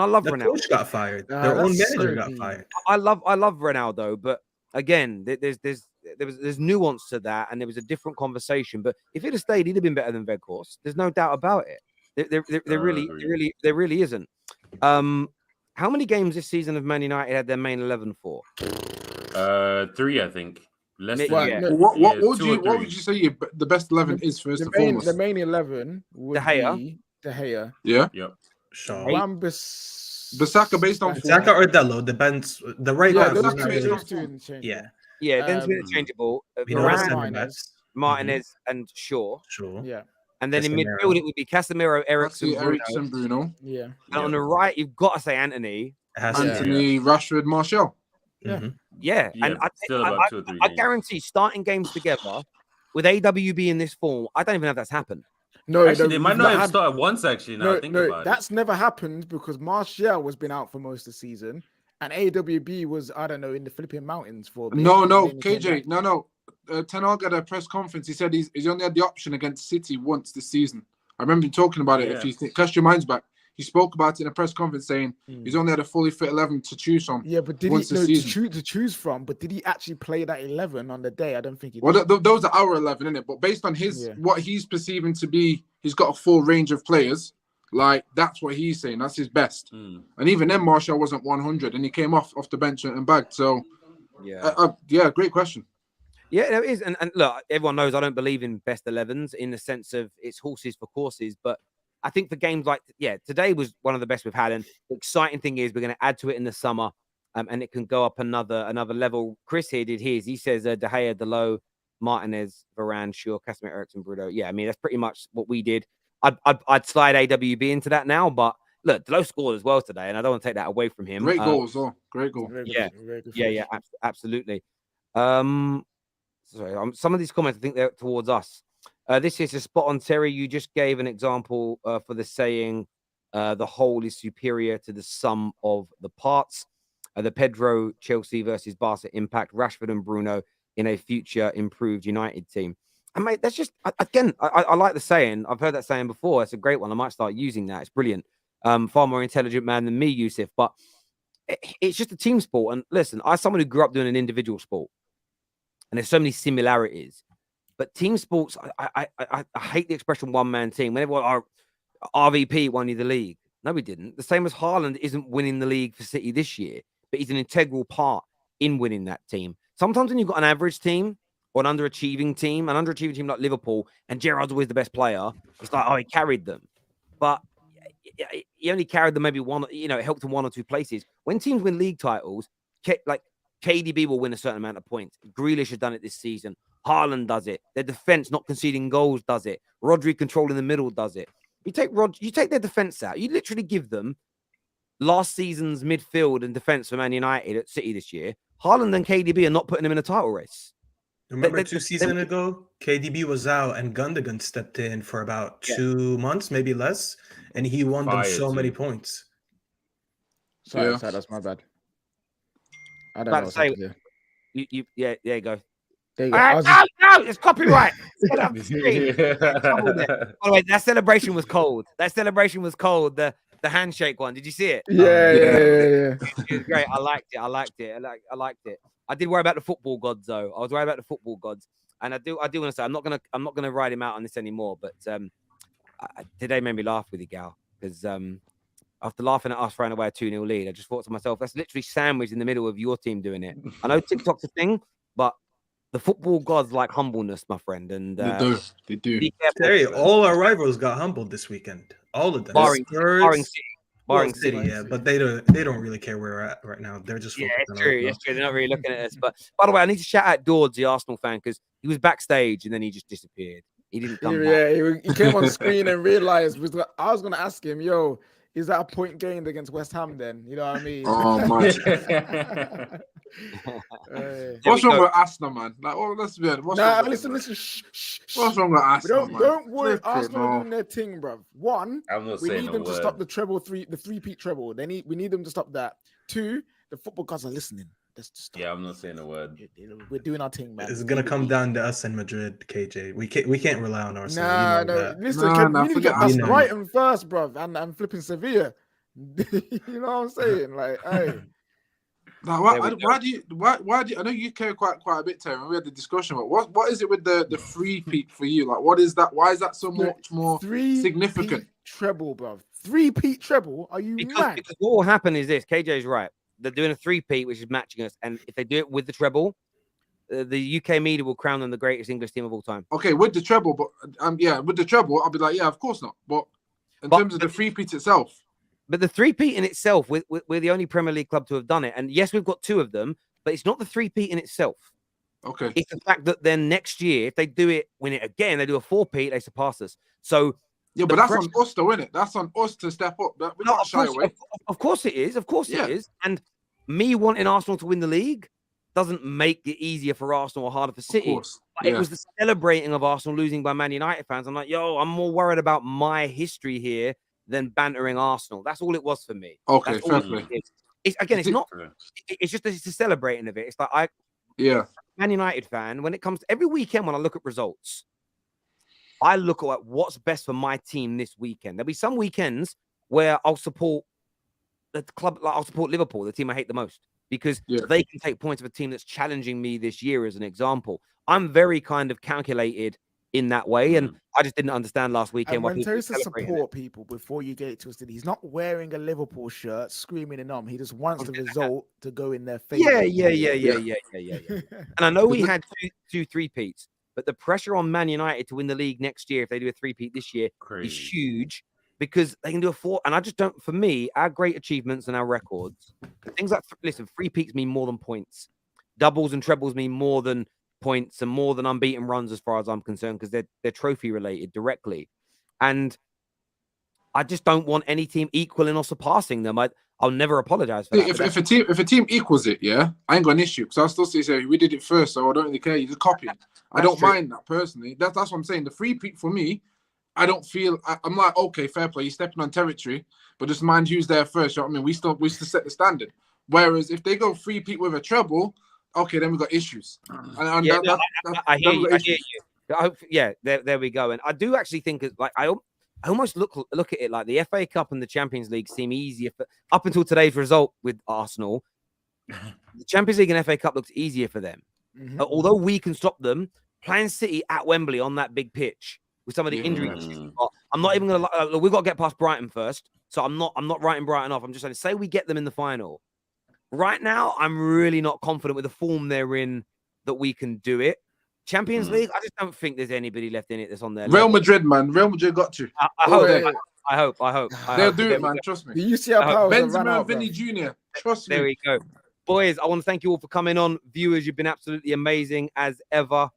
love Ronaldo. The coach got fired. Their own manager got fired. I love Ronaldo, but again, there's nuance to that, and there was a different conversation. But if he'd have stayed, he'd have been better than Weghorst. There's no doubt about it. There really isn't. How many games this season have Man United had their main 11 for? 3, I think. What would you say the best 11 is first and foremost? The main 11 would be De Gea. Yeah. Yep. Shaw. Bissaka based on Bissaka or Dalot depends. The right now. Yeah, then it's interchangeable. Martinez and Shaw. Yeah. And then in midfield, it would be Casemiro, Eriksen, Bruno. Yeah. And on the right, you've got to say Anthony. Anthony, Rashford, Martial. Yeah. And I guarantee starting games together with AWB in this form, I don't even know if that's happened. No, actually, they might not have started once. Actually, now I think about it. That's never happened because Martial has been out for most of the season, And AWB was, I don't know, in the Philippine mountains for a bit, No, and no, then he came KJ, back. no. Ten Hag at a press conference, he said he's only had the option against City once this season. I remember him talking about it. Yeah. If you cast your minds back, he spoke about it in a press conference saying he's only had a fully fit 11 to choose from. Yeah, but did once he this no season. to choose from? But did he actually play that 11 on the day? I don't think he did. Well, those are our 11, isn't it? But based on what he's perceiving to be, he's got a full range of players. Like, that's what he's saying. That's his best. And even then, Martial wasn't 100, and he came off the bench and bagged. So, yeah, great question. Yeah, it is. And look, everyone knows I don't believe in best 11s in the sense of it's horses for courses. But I think for games like, today was one of the best we've had. And the exciting thing is we're going to add to it in the summer, and it can go up another level. Chris here did his. He says De Gea, Dalot, Martinez, Varane, Shaw, Casemiro, Eriksen, Bruno. Yeah, I mean, that's pretty much what we did. I'd slide AWB into that now. But look, Dalot scored as well today, and I don't want to take that away from him. Great goal as well. Great goal. Yeah, absolutely. Sorry, some of these comments, I think they're towards us. This is a spot on, Terry. You just gave an example for the saying, the whole is superior to the sum of the parts. The Pedro Chelsea versus Barca impact, Rashford and Bruno in a future improved United team. And mate, that's just, again, I like the saying. I've heard that saying before. It's a great one. I might start using that. It's brilliant. Far more intelligent man than me, Yusuf. But it's just a team sport. And listen, I'm someone who grew up doing an individual sport. And there's so many similarities, but team sports, I hate the expression one-man team. Whenever our RVP won you the league, no, we didn't. The same as Haaland isn't winning the league for City this year, but he's an integral part in winning that team. Sometimes when you've got an average team or an underachieving team like Liverpool, and Gerrard's always the best player, it's like, oh, he carried them. But he only carried them maybe one, it helped in one or two places. When teams win league titles, like KDB will win a certain amount of points. Grealish has done it this season. Haaland does it. Their defense not conceding goals does it. Rodri controlling the middle does it. You take their defense out. You literally give them last season's midfield and defense for Man United at City this year. Haaland and KDB are not putting them in a title race. Remember 2 seasons ago, KDB was out and Gundogan stepped in for about 2 months, maybe less, and he won them so many points. Sorry, that's my bad. I don't know. Say, you there you go. There you go. No, it's copyright. By the way, that celebration was cold. The handshake one. Did you see it? Yeah. It was great. I liked it. I did worry about the football gods though. I was worried about the football gods, and I do want to say I'm not gonna ride him out on this anymore. But today made me laugh with you, Gal, because after laughing at us throwing away a 2-0 lead, I just thought to myself, that's literally sandwiched in the middle of your team doing it. I know TikTok's a thing, but the football gods like humbleness, my friend. And they do. Terry, all our rivals got humbled this weekend. All of them. Barring City. Yeah, but they don't really care where we're at right now. They're just it's true. They're not really looking at us. But by the way, I need to shout out Dawes, the Arsenal fan, because he was backstage and then he just disappeared. He didn't come back. He came on screen and realized I was gonna ask him, yo, is that a point gained against West Ham then? You know what I mean? Oh my. What's wrong with Arsenal, man? Like, let's be honest. Listen. Shh. What's wrong with Arsenal, man? Don't worry. Arsenal are doing their thing, bro. One, we need them to stop the three-peat treble. We need them to stop that. Two, the football gods are listening. Yeah, I'm not saying a word. We're doing our thing, man. It's gonna come down to us in Madrid, KJ. We can't rely on ourselves. No. Listen, we need to get past Brighton first, bro, and flipping Sevilla. You know what I'm saying? Like, hey. Like, why do you? I know you care quite a bit, Terry. We had the discussion, but what is it with the three-peat for you? Like, what is that? Why is that so much more significant? Treble, bro. Three-peat treble? Are you mad? Because what will happen is this. KJ's right. They're doing a three-peat, which is matching us, and if they do it with the treble, the UK media will crown them the greatest English team of all time. Okay, with the treble, but with the treble, I'll be like, of course not. But in terms of the three-peat itself. But the three-peat in itself, we're the only Premier League club to have done it. And yes, we've got 2 of them, but it's not the three-peat in itself. Okay. It's the fact that then next year, if they win it again, they do a 4-peat, they surpass us. So yeah, but that's on us though, isn't it? That's on us to step up. We're not shy away. Of course it is. Of course it is. And me wanting Arsenal to win the league doesn't make it easier for Arsenal or harder for City. But it was the celebrating of Arsenal losing by Man United fans. I'm like, I'm more worried about my history here than bantering Arsenal. That's all it was for me. Okay, fair play. it's not. It's just it's a celebrating of it. It's like Man United fan. When it comes to every weekend, when I look at results, I look at what's best for my team this weekend. There'll be some weekends where I'll support the club, like I'll support Liverpool, the team I hate the most, because they can take points of a team that's challenging me this year, as an example. I'm very kind of calculated in that way, and I just didn't understand last weekend. And when Terry says support people, before you get it twisted, he's not wearing a Liverpool shirt, screaming and He just wants the result to go in their favor. Yeah. And I know we had two three-peats, but the pressure on Man United to win the league next year, if they do a three-peat this year, is huge, because they can do a 4. And I just don't. For me, our great achievements and our records, things like three-peats mean more than points. Doubles and trebles mean more than points and more than unbeaten runs, as far as I'm concerned, because they're trophy related directly. And I just don't want any team equaling or surpassing them. I'll never apologize for that. If a team equals it, I ain't got an issue, because I'll still say we did it first, so I don't really care. You just copy. I don't mind that personally. That's what I'm saying. The free peak for me, I don't feel. I'm like, okay, fair play. You're stepping on territory, but just mind who's there first. You know what I mean? We still set the standard. Whereas if they go free peak with a treble, okay, then we got issues. I hear you. There we go. And I do actually think, like, I almost look at it like the FA Cup and the Champions League seem easier up until today's result with Arsenal. The Champions League and FA Cup looks easier for them, although we can stop them. Playing City at Wembley on that big pitch with some of the injuries. I'm not even gonna. We've got to get past Brighton first, so I'm not writing Brighton off. I'm just saying, say we get them in the final. Right now, I'm really not confident with the form they're in that we can do it. Champions League, I just don't think there's anybody left in it that's on there. Real Madrid, man. Real Madrid got you. I hope. They'll do it, man. Trust me. You see how Benzema and Vinny Jr. Trust me. There we go. Boys, I want to thank you all for coming on. Viewers, you've been absolutely amazing as ever.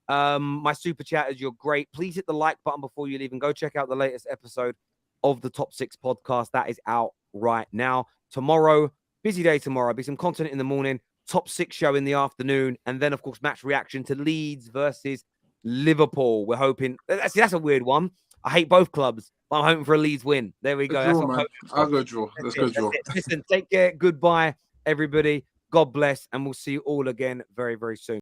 My super chatters, you're great. Please hit the like button before you leave and go check out the latest episode of the Top 6 podcast. That is out right now. Tomorrow, busy day tomorrow. Be some content in the morning, Top 6 show in the afternoon, and then, of course, match reaction to Leeds versus Liverpool. We're hoping. That's a weird one. I hate both clubs, but I'm hoping for a Leeds win. There we go. I'll go draw. Let's go draw. Listen, take care. Goodbye, everybody. God bless, and we'll see you all again very, very soon.